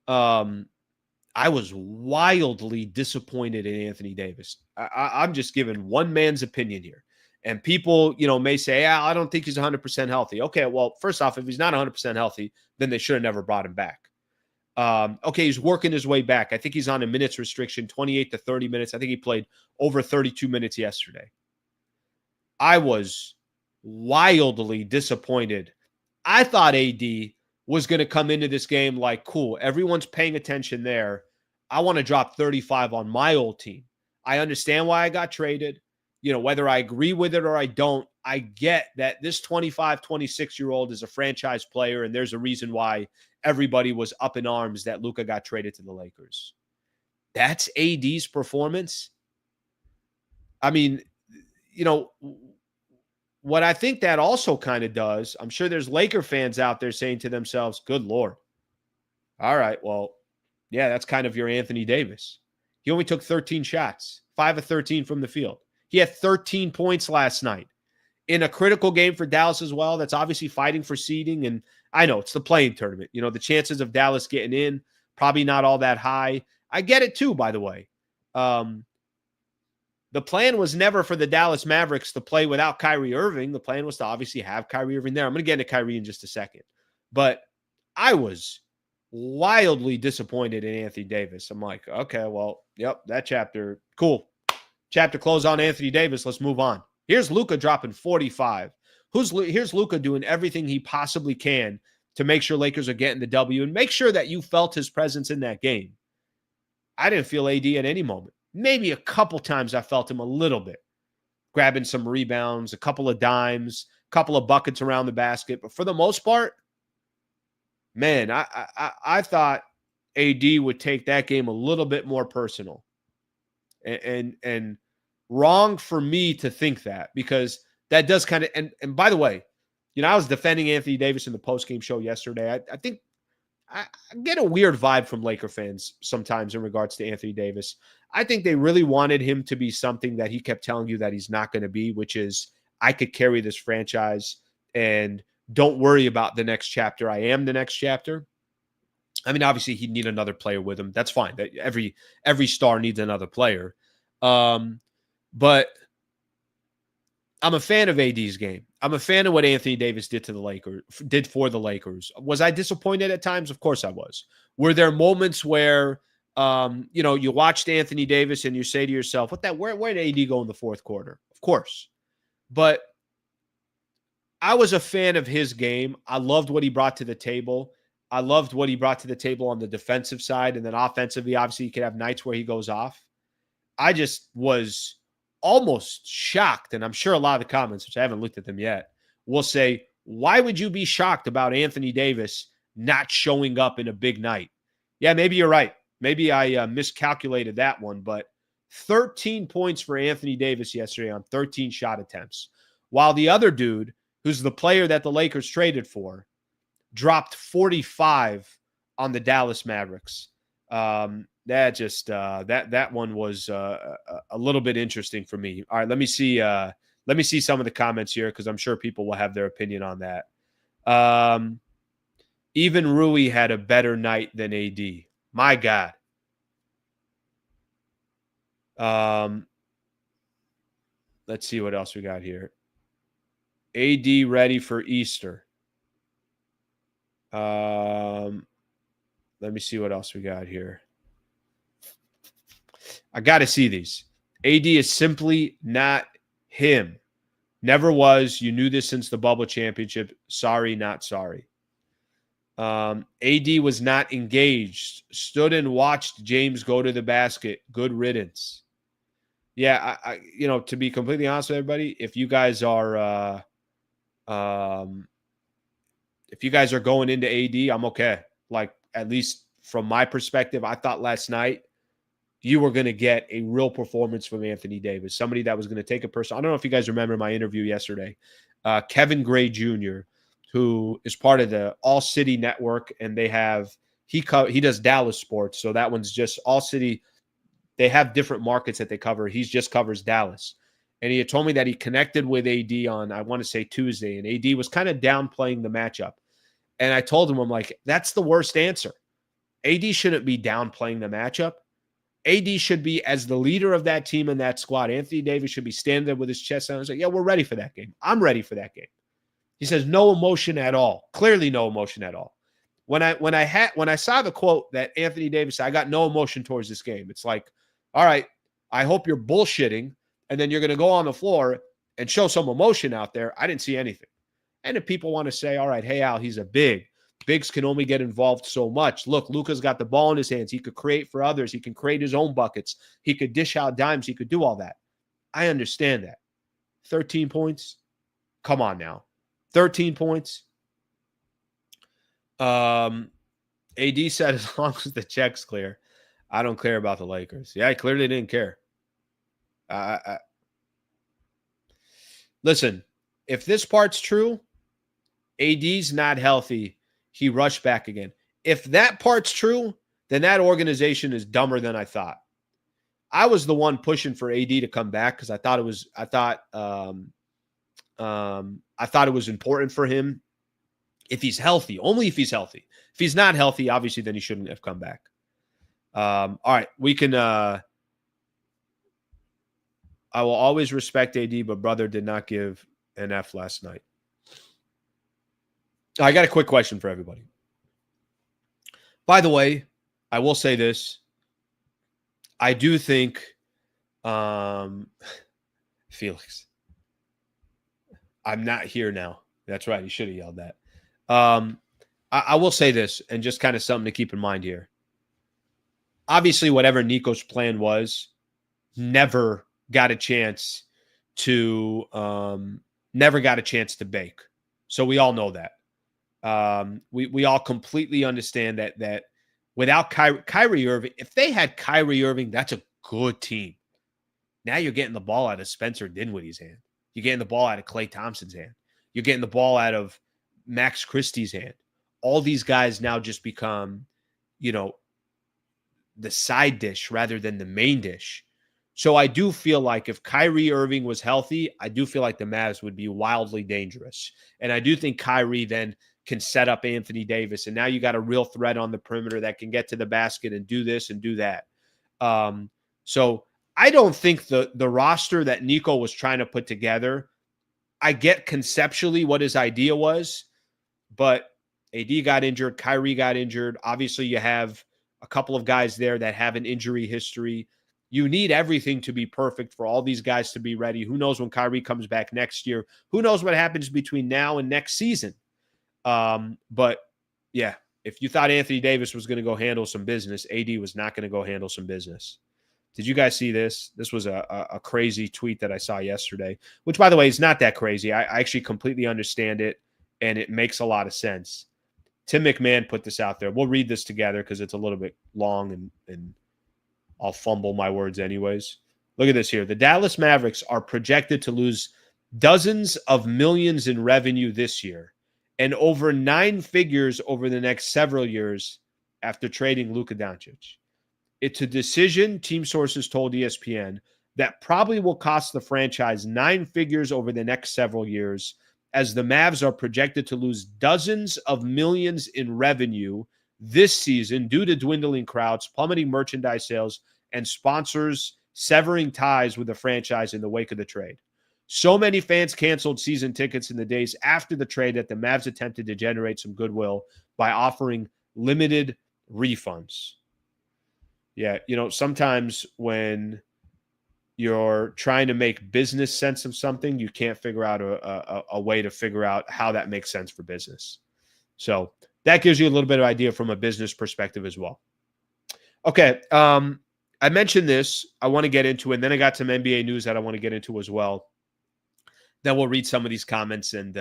A: I was wildly disappointed in Anthony Davis. I'm just giving one man's opinion here. And people, may say, I don't think he's 100% healthy. Okay, well, first off, if he's not 100% healthy, then they should have never brought him back. Okay, he's working his way back. I think he's on a minutes restriction, 28 to 30 minutes. I think he played over 32 minutes yesterday. I was wildly disappointed. I thought AD was going to come into this game like, cool, everyone's paying attention there. I want to drop 35 on my old team. I understand why I got traded. Whether I agree with it or I don't, I get that this 25, 26-year-old is a franchise player, and there's a reason why everybody was up in arms that Luka got traded to the Lakers. That's AD's performance. I mean, what I think that also kind of does, I'm sure there's Laker fans out there saying to themselves, good Lord. All right, well, yeah, that's kind of your Anthony Davis. He only took 13 shots, 5 of 13 from the field. He had 13 points last night in a critical game for Dallas as well. That's obviously fighting for seeding. And I know it's the playing tournament. The chances of Dallas getting in, probably not all that high. I get it too, by the way. The plan was never for the Dallas Mavericks to play without Kyrie Irving. The plan was to obviously have Kyrie Irving there. I'm going to get into Kyrie in just a second. But I was wildly disappointed in Anthony Davis. I'm like, okay, well, yep, that chapter, cool. Chapter closed on Anthony Davis. Let's move on. Here's Luka dropping 45. Here's Luka doing everything he possibly can to make sure Lakers are getting the W and make sure that you felt his presence in that game. I didn't feel AD at any moment. Maybe a couple times I felt him a little bit, grabbing some rebounds, a couple of dimes, a couple of buckets around the basket. But for the most part, man, I thought AD would take that game a little bit more personal. And wrong for me to think that, because that does kind of, and by the way, I was defending Anthony Davis in the postgame show yesterday. I think I get a weird vibe from Laker fans sometimes in regards to Anthony Davis. I think they really wanted him to be something that he kept telling you that he's not going to be, which is, I could carry this franchise and don't worry about the next chapter. I am the next chapter. I mean, obviously he'd need another player with him. That's fine. Every star needs another player. But I'm a fan of AD's game. I'm a fan of what Anthony Davis did for the Lakers. Was I disappointed at times? Of course I was. Were there moments where, you watched Anthony Davis and you say to yourself, where did AD go in the fourth quarter? Of course. But I was a fan of his game. I loved what he brought to the table. I loved what he brought to the table on the defensive side. And then offensively, obviously, he could have nights where he goes off. I just was almost shocked. And I'm sure a lot of the comments, which I haven't looked at them yet, will say, why would you be shocked about Anthony Davis not showing up in a big night? Yeah, maybe you're right. Maybe I miscalculated that one. But 13 points for Anthony Davis yesterday on 13 shot attempts. While the other dude, who's the player that the Lakers traded for, dropped 45 on the Dallas Mavericks. That one was a little bit interesting for me. All right, let me see some of the comments here, because I'm sure people will have their opinion on that. Even Rui had a better night than AD. My God. Let's see what else we got here. AD ready for Easter. Let me see what else we got here. I got to see these. AD is simply not him. Never was. You knew this since the bubble championship. Sorry, not sorry. AD was not engaged. Stood and watched James go to the basket. Good riddance. Yeah, I to be completely honest with everybody, if you guys are going into AD, I'm okay. Like, at least from my perspective, I thought last night you were going to get a real performance from Anthony Davis, somebody that was going to take a person. I don't know if you guys remember my interview yesterday. Kevin Gray Jr., who is part of the All City Network, and they have he does Dallas sports, so that one's just All City. They have different markets that they cover. He just covers Dallas. And he had told me that he connected with AD on, I want to say, Tuesday, and AD was kind of downplaying the matchup. And I told him, I'm like, that's the worst answer. AD shouldn't be downplaying the matchup. AD should be, as the leader of that team and that squad, Anthony Davis should be standing there with his chest out. I was like, yeah, we're ready for that game. I'm ready for that game. He says, no emotion at all. Clearly no emotion at all. When I saw the quote that Anthony Davis said, I got no emotion towards this game. It's like, all right, I hope you're bullshitting, and then you're going to go on the floor and show some emotion out there. I didn't see anything. And if people want to say, all right, hey, Al, he's a big. Bigs can only get involved so much. Look, Luka's got the ball in his hands. He could create for others. He can create his own buckets. He could dish out dimes. He could do all that. I understand that. 13 points? Come on now. 13 points? AD said, as long as the check's clear, I don't care about the Lakers. Yeah, I clearly didn't care. Listen, if this part's true, AD's not healthy. He rushed back again. If that part's true, then that organization is dumber than I thought. I was the one pushing for AD to come back because I thought it was important for him if he's healthy, only if he's healthy. If he's not healthy, obviously, then he shouldn't have come back. All right, we can. I will always respect AD, but brother did not give an F last night. I got a quick question for everybody. By the way, I will say this. I do think Felix, I'm not here now. That's right. He should have yelled that. I will say this, and just kind of something to keep in mind here. Obviously, whatever Nico's plan was, never got a chance to bake. So we all know that. We all completely understand that without Kyrie Irving, if they had Kyrie Irving, that's a good team. Now you're getting the ball out of Spencer Dinwiddie's hand. You're getting the ball out of Klay Thompson's hand. You're getting the ball out of Max Christie's hand. All these guys now just become, the side dish rather than the main dish. So I do feel like if Kyrie Irving was healthy, I do feel like the Mavs would be wildly dangerous. And I do think Kyrie then can set up Anthony Davis. And now you got a real threat on the perimeter that can get to the basket and do this and do that. So I don't think the roster that Nico was trying to put together, I get conceptually what his idea was, but AD got injured. Kyrie got injured. Obviously, you have a couple of guys there that have an injury history. You need everything to be perfect for all these guys to be ready. Who knows when Kyrie comes back next year? Who knows what happens between now and next season? But yeah, if you thought Anthony Davis was going to go handle some business, AD was not going to go handle some business. Did you guys see this? This was a crazy tweet that I saw yesterday, which, by the way, is not that crazy. I actually completely understand it, and it makes a lot of sense. Tim McMahon put this out there. We'll read this together because it's a little bit long, and I'll fumble my words anyways. Look at this here. The Dallas Mavericks are projected to lose dozens of millions in revenue this year and over 9 figures over the next several years after trading Luka Doncic. It's a decision, team sources told ESPN, that probably will cost the franchise 9 figures over the next several years, as the Mavs are projected to lose dozens of millions in revenue this season due to dwindling crowds, plummeting merchandise sales, and sponsors severing ties with the franchise in the wake of the trade. So many fans canceled season tickets in the days after the trade that the Mavs attempted to generate some goodwill by offering limited refunds. Yeah, sometimes when you're trying to make business sense of something, you can't figure out a way to figure out how that makes sense for business. So that gives you a little bit of idea from a business perspective as well. Okay. I mentioned this. I want to get into it. And then I got some NBA news that I want to get into as well. Then we'll read some of these comments and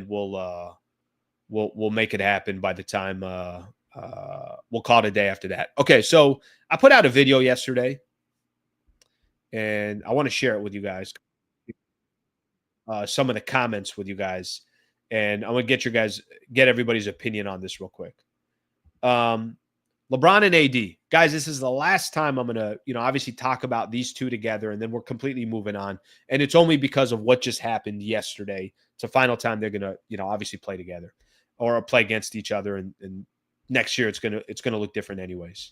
A: we'll make it happen by the time we'll call it a day after that. Okay, so I put out a video yesterday, and I want to share it with you guys. Some of the comments with you guys, and I'm gonna get everybody's opinion on this real quick. LeBron and AD, guys, this is the last time I'm gonna, obviously talk about these two together, and then we're completely moving on. And it's only because of what just happened yesterday. It's the final time they're gonna, obviously play together or play against each other, and next year it's gonna look different anyways.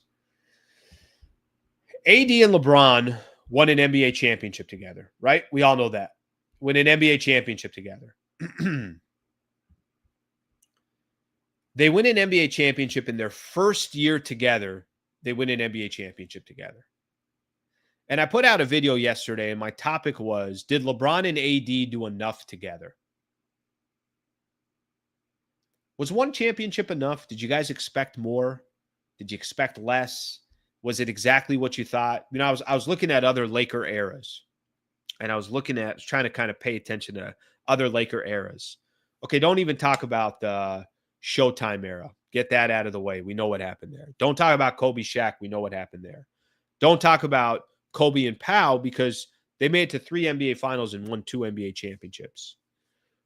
A: AD and LeBron won an NBA championship together, right? We all know that. Win an NBA championship together. They win an NBA championship in their first year together. They win an NBA championship together. And I put out a video yesterday, and my topic was, did LeBron and AD do enough together? Was one championship enough? Did you guys expect more? Did you expect less? Was it exactly what you thought? I was looking at other Laker eras, and I was trying to kind of pay attention to other Laker eras. Okay, don't even talk about the Showtime era. Get that out of the way. We know what happened there. Don't talk about Kobe, Shaq. We know what happened there. Don't talk about Kobe and Powell, because they made it to 3 NBA finals and won 2 NBA championships.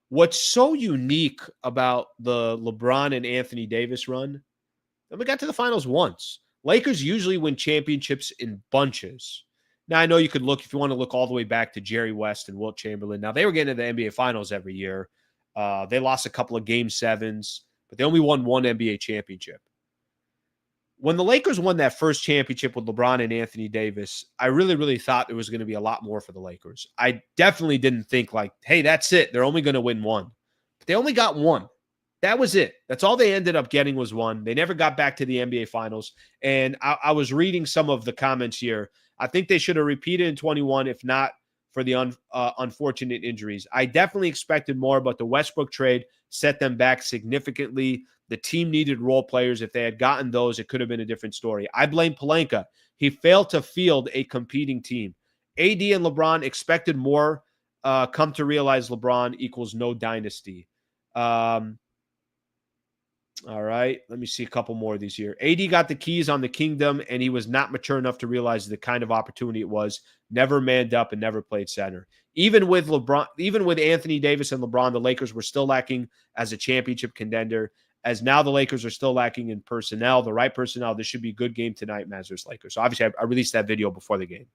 A: What's so unique about the LeBron and Anthony Davis run, and we got to the finals once. Lakers usually win championships in bunches. Now, I know you could look, if you want to look all the way back to Jerry West and Wilt Chamberlain. Now, they were getting to the NBA finals every year. They lost a couple of game sevens, but they only won 1 NBA championship. When the Lakers won that first championship with LeBron and Anthony Davis, I really, really thought there was going to be a lot more for the Lakers. I definitely didn't think like, hey, that's it. They're only going to win 1. But they only got 1. That was it. That's all they ended up getting was 1. They never got back to the NBA finals. And I was reading some of the comments here. I think they should have repeated in 21, if not for the unfortunate injuries. I definitely expected more, but the Westbrook trade set them back significantly. The team needed role players. If they had gotten those, it could have been a different story. I blame Pelinka. He failed to field a competing team. AD and LeBron expected more. Come to realize LeBron equals no dynasty. All right, let me see a couple more of these here. AD got the keys on the kingdom, and he was not mature enough to realize the kind of opportunity it was. Never manned up and never played center. Even with Anthony Davis and LeBron, the Lakers were still lacking as a championship contender. As now the Lakers are still lacking in personnel, the right personnel. This should be a good game tonight, Mavs Lakers. So obviously, I released that video before the game.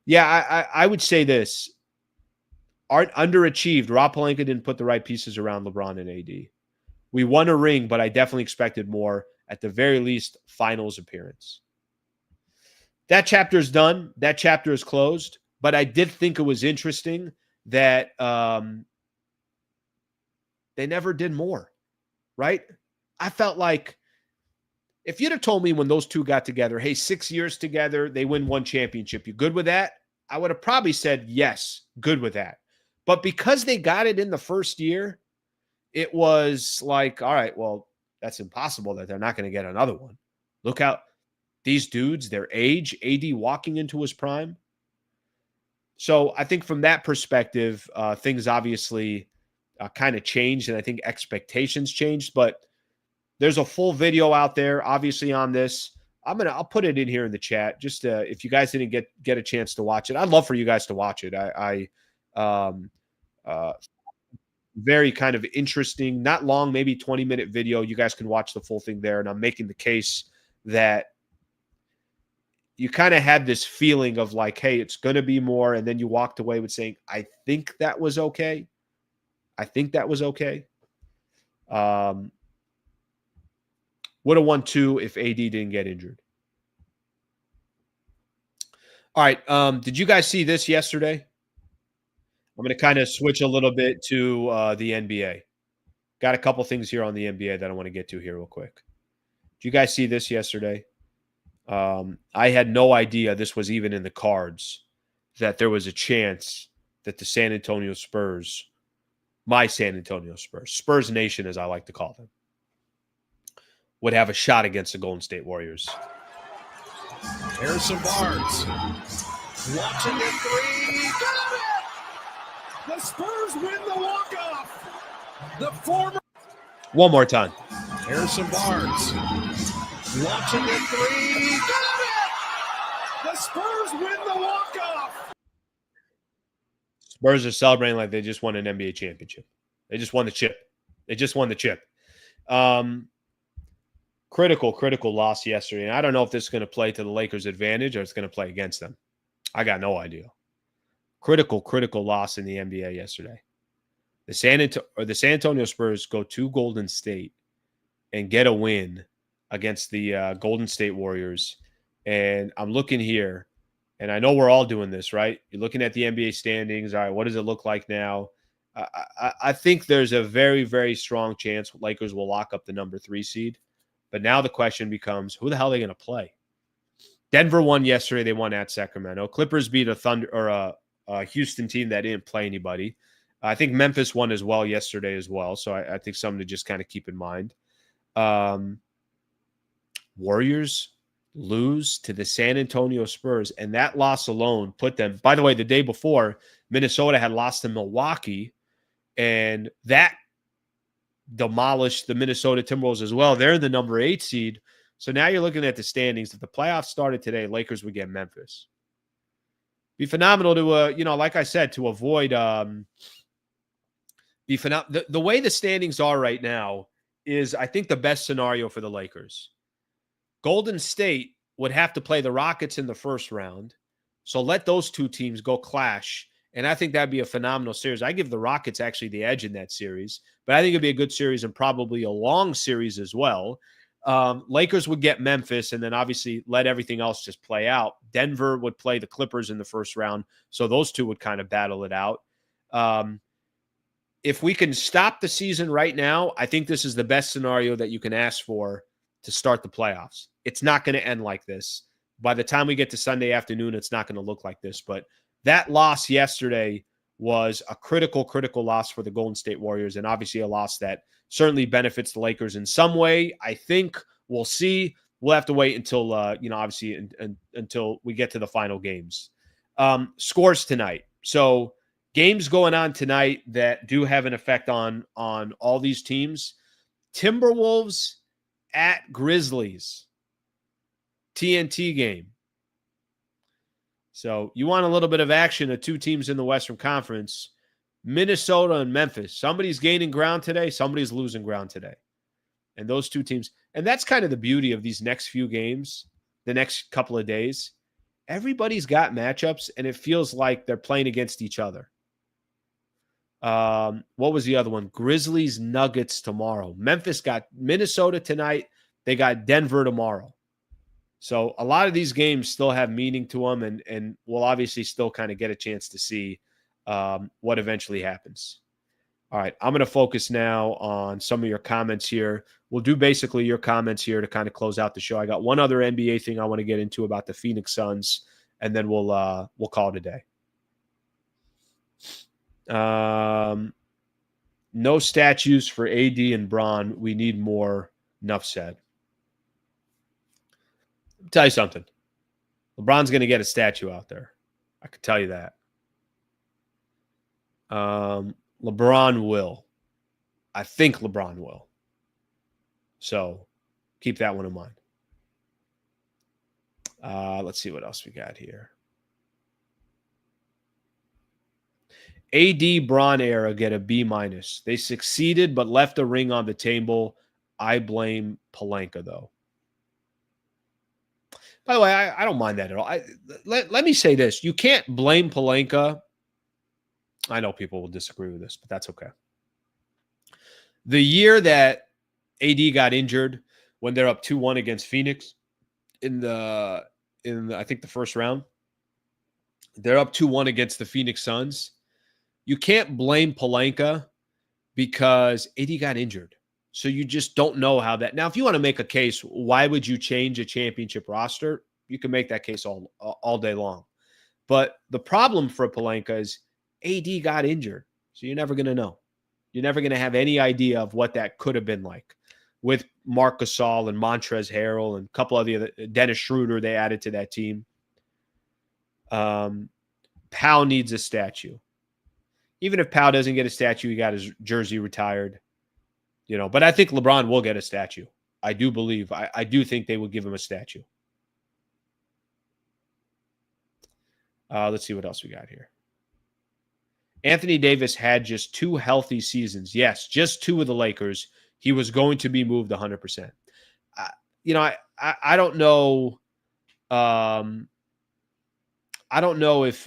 A: Yeah, I would say this. Art underachieved. Rob Pelinka didn't put the right pieces around LeBron and AD. We won a ring, but I definitely expected more. At the very least, finals appearance. That chapter is done. That chapter is closed. But I did think it was interesting that they never did more, right? I felt like if you'd have told me when those two got together, hey, 6 years together, they win 1 championship, you good with that? I would have probably said, yes, good with that. But because they got it in the first year, it was like, all right, well, that's impossible that they're not going to get another one. Look out. These dudes, their age, AD walking into his prime. So I think from that perspective, things obviously kind of changed, and I think expectations changed. But there's a full video out there, obviously, on this. I'll put it in here in the chat, just if you guys didn't get a chance to watch it. I'd love for you guys to watch it. Very kind of interesting, not long, maybe 20-minute video. You guys can watch the full thing there. And I'm making the case that you kind of had this feeling of like, hey, it's going to be more. And then you walked away with saying, I think that was okay. I think that was okay. Would have won 2 if AD didn't get injured. All right. Did you guys see this yesterday? I'm going to kind of switch a little bit to the NBA. Got a couple things here on the NBA that I want to get to here real quick. Did you guys see this yesterday? I had no idea this was even in the cards, that there was a chance that the San Antonio Spurs, my San Antonio Spurs, Spurs Nation as I like to call them, would have a shot against the Golden State Warriors.
B: Harrison Barnes. Watching the three. Got it! The Spurs win the walk-off. The former.
A: One more time.
B: Harrison Barnes. Watching the three. Got it! The Spurs win the walk-off.
A: Spurs are celebrating like they just won an NBA championship. They just won the chip. They just won the chip. Critical loss yesterday. And I don't know if this is going to play to the Lakers' advantage or it's going to play against them. I got no idea. Critical loss in the NBA yesterday. The San Antonio Spurs go to Golden State and get a win against the Golden State Warriors. And I'm looking here, and I know we're all doing this, right? You're looking at the NBA standings. All right, what does it look like now? I think there's a very, very strong chance Lakers will lock up the number 3 seed. But now the question becomes, who the hell are they going to play? Denver won yesterday. They won at Sacramento. Clippers beat a Houston team that didn't play anybody. I think Memphis won as well yesterday as well. So I think something to just kind of keep in mind. Warriors lose to the San Antonio Spurs, and that loss alone put them, by the way, the day before, Minnesota had lost to Milwaukee, and that demolished the Minnesota Timberwolves as well. They're in the number 8 seed. So now you're looking at the standings. If the playoffs started today, Lakers would get Memphis. Be phenomenal to, like I said, to avoid the way the standings are right now is, I think, the best scenario for the Lakers. Golden State would have to play the Rockets in the first round. So let those two teams go clash. And I think that'd be a phenomenal series. I give the Rockets actually the edge in that series, but I think it'd be a good series and probably a long series as well. Lakers would get Memphis and then obviously let everything else just play out. Denver would play the Clippers in the first round. So those two would kind of battle it out. If we can stop the season right now, I think this is the best scenario that you can ask for to start the playoffs. It's not going to end like this. By the time we get to Sunday afternoon, it's not going to look like this. But that loss yesterday was a critical loss for the Golden State Warriors, and obviously a loss that certainly benefits the Lakers in some way. I think we'll see. We'll have to wait until, obviously until we get to the final games. Scores tonight. So games going on tonight that do have an effect on all these teams. Timberwolves at Grizzlies. TNT game. So you want a little bit of action of two teams in the Western Conference, Minnesota and Memphis. Somebody's gaining ground today. Somebody's losing ground today. And those two teams. And that's kind of the beauty of these next few games, the next couple of days. Everybody's got matchups, and it feels like they're playing against each other. What was the other one? Grizzlies, Nuggets tomorrow. Memphis got Minnesota tonight. They got Denver tomorrow. So a lot of these games still have meaning to them, and we'll obviously still kind of get a chance to see what eventually happens. All right, I'm going to focus now on some of your comments here. We'll do basically your comments here to kind of close out the show. I got one other NBA thing I want to get into about the Phoenix Suns, and then we'll call it a day. No statues for AD and Bron. We need more. Enough said. I'll tell you something. LeBron's going to get a statue out there. I can tell you that. LeBron will. I think LeBron will. So keep that one in mind. Let's see what else we got here. AD Bron era get a B-. They succeeded but left a ring on the table. I blame Pelinka, though. By the way, I don't mind that at all. Let me say this. You can't blame Pelinka. I know people will disagree with this, but that's okay. The year that AD got injured when they're up 2-1 against Phoenix in I think the first round, they're up 2-1 against the Phoenix Suns. You can't blame Pelinka because AD got injured. So you just don't know how that. Now, if you want to make a case, why would you change a championship roster? You can make that case all day long. But the problem for Pelinka is AD got injured. So you're never going to know. You're never going to have any idea of what that could have been like. With Marc Gasol and Montrezl Harrell and a couple of the other, Dennis Schroeder they added to that team. Powell needs a statue. Even if Powell doesn't get a statue, he got his jersey retired. But I think LeBron will get a statue. I do believe. I do think they will give him a statue. Let's see what else we got here. Anthony Davis had just 2 healthy seasons. Yes, just 2 with the Lakers. He was going to be moved 100%. I don't know. I don't know if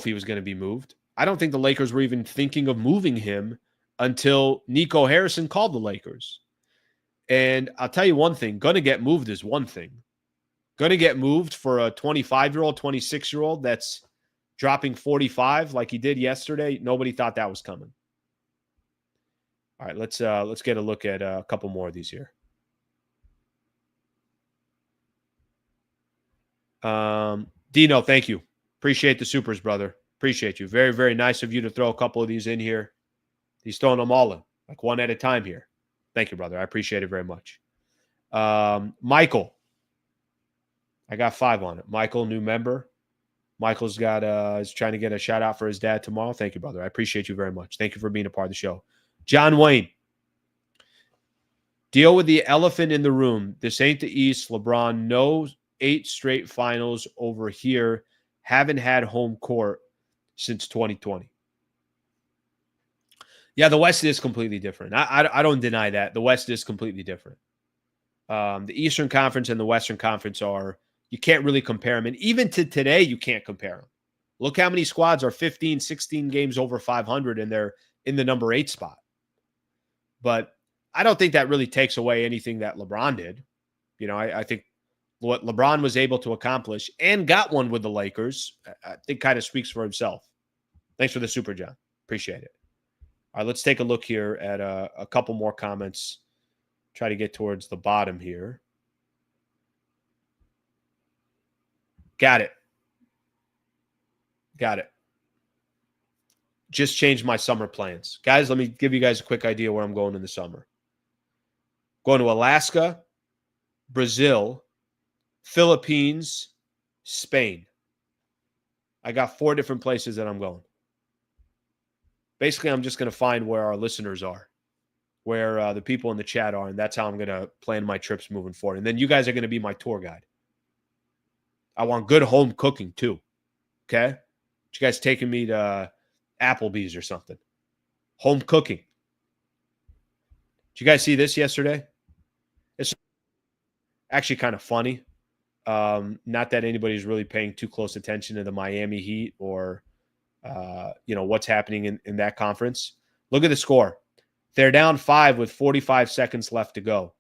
A: he was going to be moved. I don't think the Lakers were even thinking of moving him until Nico Harrison called the Lakers. And I'll tell you one thing, going to get moved is one thing. Going to get moved for a 25-year-old, 26-year-old that's dropping 45 like he did yesterday. Nobody thought that was coming. All right, let's get a look at a couple more of these here. Dino, thank you. Appreciate the supers, brother. Appreciate you. Very, very nice of you to throw a couple of these in here. He's throwing them all in, like one at a time here. Thank you, brother. I appreciate it very much. Michael. I got 5 on it. Michael, new member. Michael's got is trying to get a shout out for his dad tomorrow. Thank you, brother. I appreciate you very much. Thank you for being a part of the show. John Wayne. Deal with the elephant in the room. This ain't the East. LeBron, no 8 straight finals over here. Haven't had home court since 2020. Yeah, the West is completely different. I don't deny that. The West is completely different. The Eastern Conference and the Western Conference you can't really compare them. And even to today, you can't compare them. Look how many squads are 15, 16 games over 500, and they're in the number 8 spot. But I don't think that really takes away anything that LeBron did. I think what LeBron was able to accomplish and got one with the Lakers, I think kind of speaks for himself. Thanks for the super, John. Appreciate it. All right, let's take a look here at a couple more comments. Try to get towards the bottom here. Got it. Just changed my summer plans. Guys, let me give you guys a quick idea where I'm going in the summer. Going to Alaska, Brazil, Philippines, Spain. I got 4 different places that I'm going. Basically, I'm just going to find where our listeners are, where the people in the chat are, and that's how I'm going to plan my trips moving forward. And then you guys are going to be my tour guide. I want good home cooking too. Okay? You guys taking me to Applebee's or something. Home cooking. Did you guys see this yesterday? It's actually kind of funny. Not that anybody's really paying too close attention to the Miami Heat or what's happening in that conference. Look at the score. They're down 5 with 45 seconds left to go.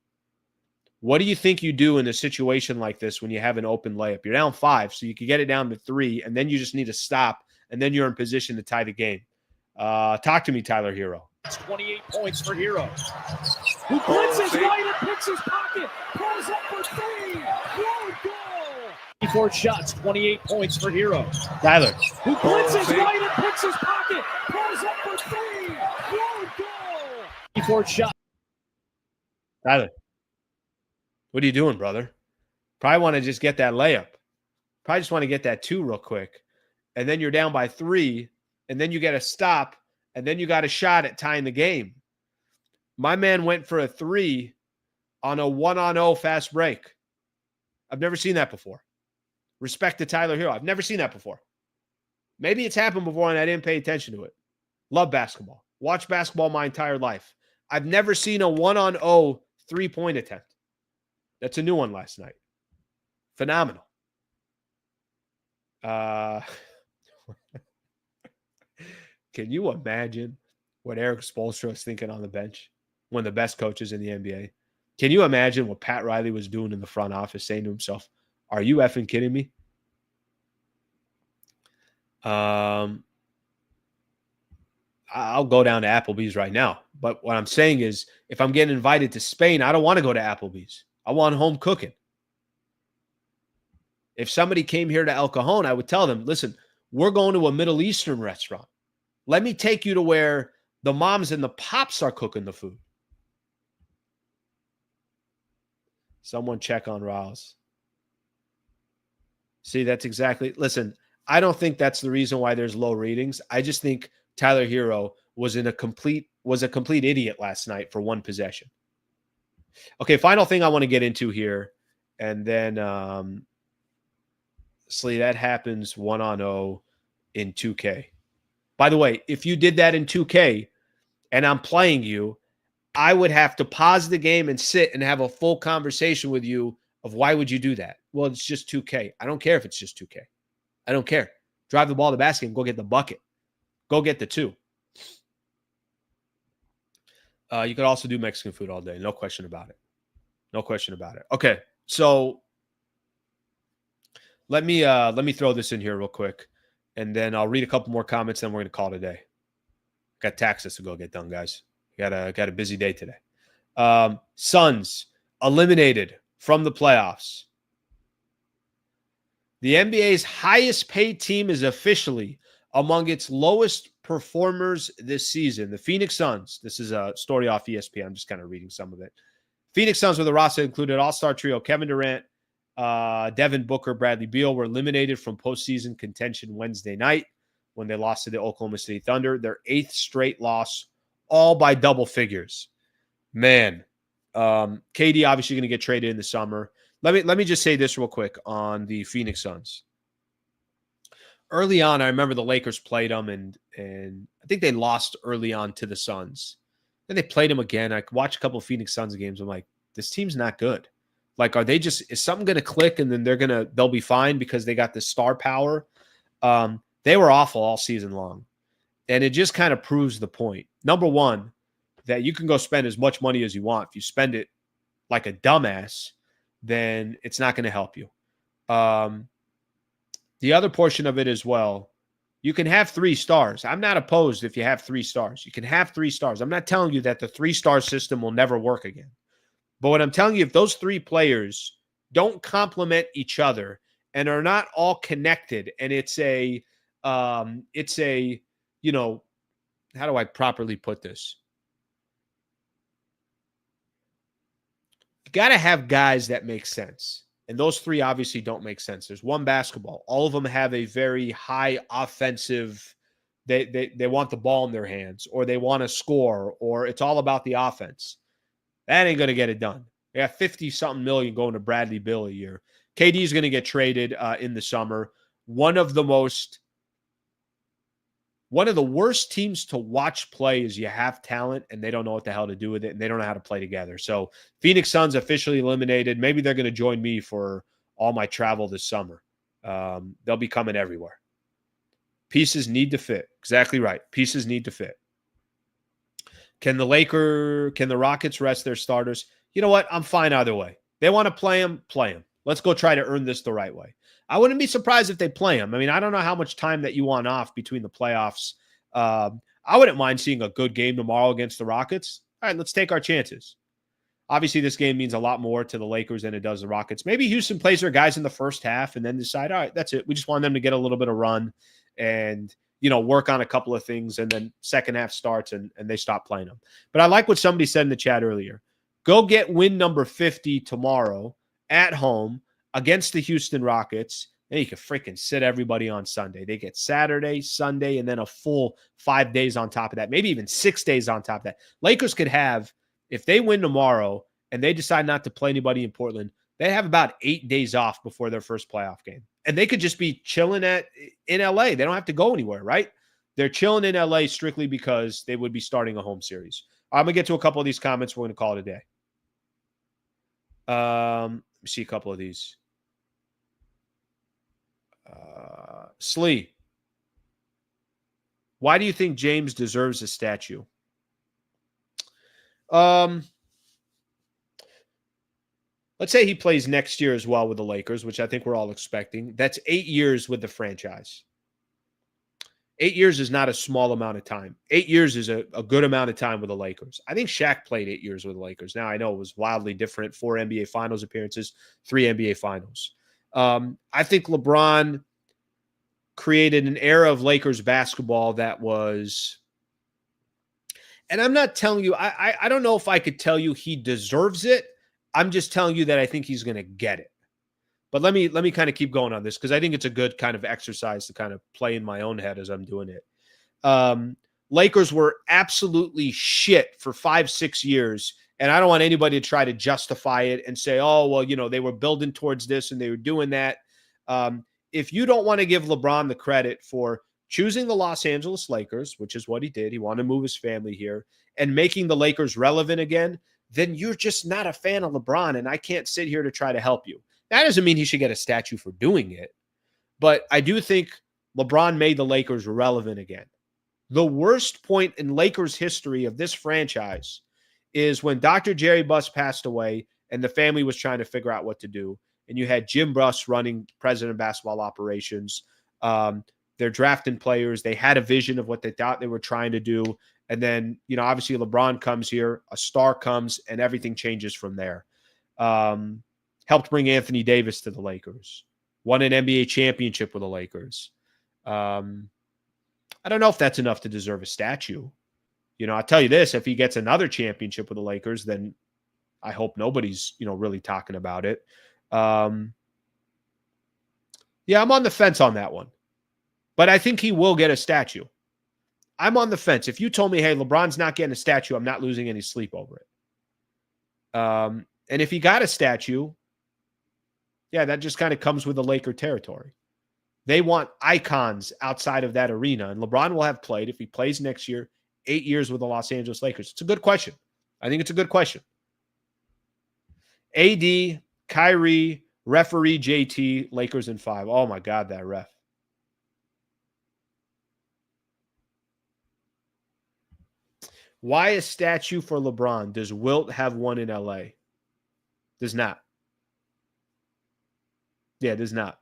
A: What do you think you do in a situation like this when you have an open layup? You're down 5, so you could get it down to 3, and then you just need to stop, and then you're in position to tie the game. Talk to me, Tyler Herro.
B: It's 28 points for Herro. Who blitzes right and picks his pocket. Pulls up for 3. One goal. 24 shots, 28 points for Herro.
A: Tyler.
B: Who blitzes right and picks his pocket. Pulls up for 3. One goal. 24 shots.
A: Tyler. What are you doing, brother? Probably want to just get that layup. Probably just want to get that 2 real quick. And then you're down by 3. And then you get a stop. And then you got a shot at tying the game. My man went for a 3 on a 1-on-0 fast break. I've never seen that before. Respect to Tyler Herro. I've never seen that before. Maybe it's happened before and I didn't pay attention to it. Love basketball. Watch basketball my entire life. I've never seen a 1-on-0 3-point attempt. That's a new one last night. Phenomenal. Can you imagine what Eric Spoelstra is thinking on the bench? One of the best coaches in the NBA. Can you imagine what Pat Riley was doing in the front office, saying to himself, are you effing kidding me? I'll go down to Applebee's right now. But what I'm saying is, if I'm getting invited to Spain, I don't want to go to Applebee's. I want home cooking. If somebody came here to El Cajon, I would tell them, listen, we're going to a Middle Eastern restaurant. Let me take you to where The moms and the pops are cooking the food. Someone check on Rouse. See, that's exactly. Listen, I don't think that's the reason why there's low ratings. I just think Tyler Herro was a complete idiot last night for one possession. Okay, final thing I want to get into here, and then Slee, that happens 1-on-0 in 2K. By the way, if you did that in 2K and I'm playing you, I would have to pause the game and sit and have a full conversation with you of why would you do that? Well, it's just 2K. I don't care if it's just 2K. I don't care. Drive the ball to the basket and go get the bucket. Go get the 2. You could also do Mexican food all day. No question about it. No question about it. Okay, so let me throw this in here real quick, and then I'll read a couple more comments, and we're going to call it a day. Got taxes to go get done, guys. Got a busy day today. Suns eliminated from the playoffs. The NBA's highest paid team is officially among its lowest performers this season. The Phoenix Suns. This is a story off ESPN. I'm just kind of reading some of it. Phoenix Suns with a roster included all-star trio Kevin Durant, Devin Booker, Bradley Beal were eliminated from postseason contention Wednesday night when they lost to the Oklahoma City Thunder. Their 8th straight loss, all by double figures. Man, KD obviously going to get traded in the summer. Let me just say this real quick on the Phoenix Suns. Early on, I remember the Lakers played them, and I think they lost early on to the Suns. Then they played them again. I watched a couple of Phoenix Suns games. I'm like, this team's not good. Like, is something going to click and then they'll be fine because they got this star power? They were awful all season long. And it just kind of proves the point. Number one, that you can go spend as much money as you want. If you spend it like a dumbass, then it's not going to help you. The other portion of it as well, you can have 3 stars. I'm not opposed if you have 3 stars. You can have 3 stars. I'm not telling you that the 3-star system will never work again. But what I'm telling you, if those 3 players don't complement each other and are not all connected, and it's a, you know, how do I properly put this? You got to have guys that make sense. And those 3 obviously don't make sense. There's one basketball. All of them have a very high offensive, they want the ball in their hands, or they want to score, or it's all about the offense. That ain't going to get it done. They got 50-something million going to Bradley Beal a year. KD is going to get traded in the summer. One of the worst teams to watch play is you have talent and they don't know what the hell to do with it, and they don't know how to play together. So Phoenix Suns officially eliminated. Maybe they're going to join me for all my travel this summer. They'll be coming everywhere. Pieces need to fit. Exactly right. Pieces need to fit. Can the Rockets rest their starters? You know what? I'm fine either way. They want to play them, play them. Let's go try to earn this the right way. I wouldn't be surprised if they play them. I mean, I don't know how much time that you want off between the playoffs. I wouldn't mind seeing a good game tomorrow against the Rockets. All right, let's take our chances. Obviously, this game means a lot more to the Lakers than it does the Rockets. Maybe Houston plays their guys in the first half and then decide, all right, that's it. We just want them to get a little bit of run and, you know, work on a couple of things, and then second half starts and they stop playing them. But I like what somebody said in the chat earlier. Go get win number 50 tomorrow at home against the Houston Rockets. Then you can freaking sit everybody on Sunday. They get Saturday, Sunday, and then a full 5 days on top of that, maybe even 6 days on top of that. Lakers could have, if they win tomorrow and they decide not to play anybody in Portland, they have about 8 days off before their first playoff game. And they could just be chilling in LA. They don't have to go anywhere, right? They're chilling in LA strictly because they would be starting a home series. I'm going to get to a couple of these comments. We're going to call it a day. Let me see a couple of these. Slee, why do you think James deserves a statue? Let's say he plays next year as well with the Lakers, which I think we're all expecting. That's 8 years with the franchise. 8 years is not a small amount of time. 8 years is a good amount of time with the Lakers. I think Shaq played 8 years with the Lakers. Now, I know it was wildly different. 4 NBA Finals appearances, 3 NBA Finals. I think LeBron created an era of Lakers basketball that was And I'm not telling you, I don't know if I could tell you he deserves it. I'm just telling you that I think he's going to get it. But let me kind of keep going on this because I think it's a good kind of exercise to kind of play in my own head as I'm doing it. Lakers were absolutely shit for 5-6 years. And I don't want anybody to try to justify it and say, oh, well, they were building towards this and they were doing that. If you don't want to give LeBron the credit for choosing the Los Angeles Lakers, which is what he did, he wanted to move his family here, and making the Lakers relevant again, then you're just not a fan of LeBron, and I can't sit here to try to help you. That doesn't mean he should get a statue for doing it, but I do think LeBron made the Lakers relevant again. The worst point in Lakers history of this franchise is when Dr. Jerry Buss passed away and the family was trying to figure out what to do, and you had Jim Buss running president of basketball operations. They're drafting players. They had a vision of what they thought they were trying to do. And then, obviously LeBron comes here, a star comes, and everything changes from there. Helped bring Anthony Davis to the Lakers. Won an NBA championship with the Lakers. I don't know if that's enough to deserve a statue. I'll tell you this, if he gets another championship with the Lakers, then I hope nobody's, really talking about it. Yeah, I'm on the fence on that one. But I think he will get a statue. I'm on the fence. If you told me, hey, LeBron's not getting a statue, I'm not losing any sleep over it. And if he got a statue, yeah, that just kind of comes with the Laker territory. They want icons outside of that arena. And LeBron will have played, if he plays next year, 8 years with the Los Angeles Lakers. It's a good question. I think it's a good question. AD, Kyrie, referee JT, Lakers in 5. Oh, my God, that ref. Why a statue for LeBron? Does Wilt have one in LA? Does not. Yeah, does not.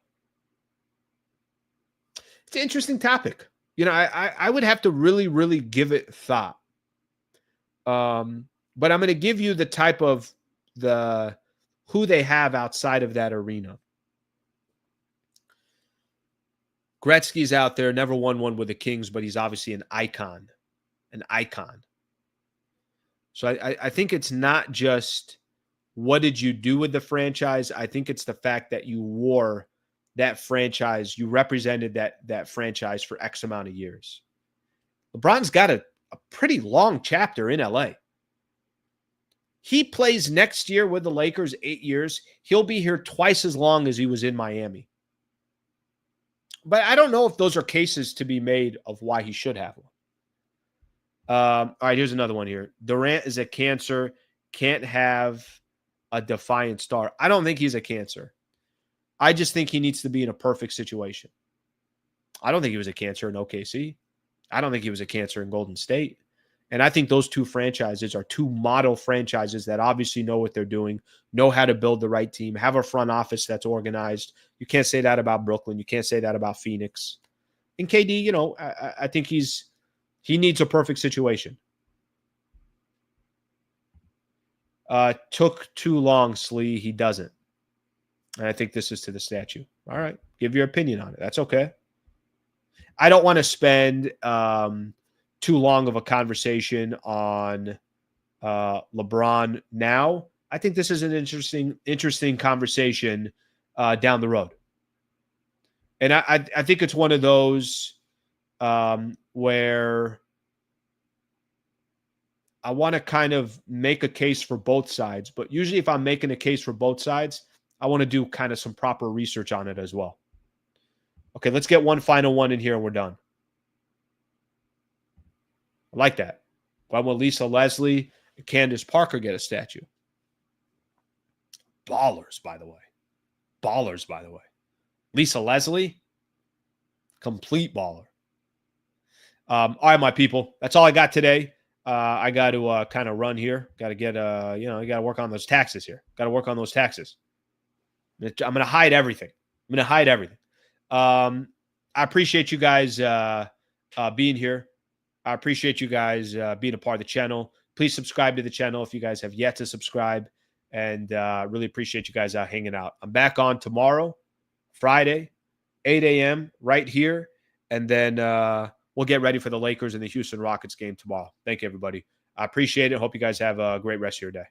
A: It's an interesting topic. I would have to really, really give it thought. But I'm going to give you the type of who they have outside of that arena. Gretzky's out there, never won one with the Kings, but he's obviously an icon. An icon. So I think it's not just what did you do with the franchise. I think it's the fact that you wore that franchise. You represented that franchise for X amount of years. LeBron's got a pretty long chapter in LA. He plays next year with the Lakers, 8 years. He'll be here twice as long as he was in Miami. But I don't know if those are cases to be made of why he should have one. All right, here's another one here. Durant is a cancer, can't have a defiant star. I don't think he's a cancer. I just think he needs to be in a perfect situation. I don't think he was a cancer in OKC. I don't think he was a cancer in Golden State. And I think those two franchises are two model franchises that obviously know what they're doing, know how to build the right team, have a front office that's organized. You can't say that about Brooklyn. You can't say that about Phoenix. And KD, I think he needs a perfect situation. Took too long, Slee. He doesn't. And I think this is to the statue. All right. Give your opinion on it. That's okay. I don't want to spend too long of a conversation on LeBron now. I think this is an interesting conversation down the road. And I think it's one of those where I want to kind of make a case for both sides. But usually if I'm making a case for both sides, I want to do kind of some proper research on it as well. Okay, let's get one final one in here and we're done. I like that. Why won't Lisa Leslie and Candace Parker get a statue? Ballers, by the way. Ballers, by the way. Lisa Leslie, complete baller. All right, my people. That's all I got today. I got to kind of run here. Got to get, you got to work on those taxes here. Got to work on those taxes. I'm going to hide everything. I appreciate you guys being here. I appreciate you guys being a part of the channel. Please subscribe to the channel if you guys have yet to subscribe. And really appreciate you guys hanging out. I'm back on tomorrow, Friday, 8 a.m. right here. And then we'll get ready for the Lakers and the Houston Rockets game tomorrow. Thank you, everybody. I appreciate it. Hope you guys have a great rest of your day.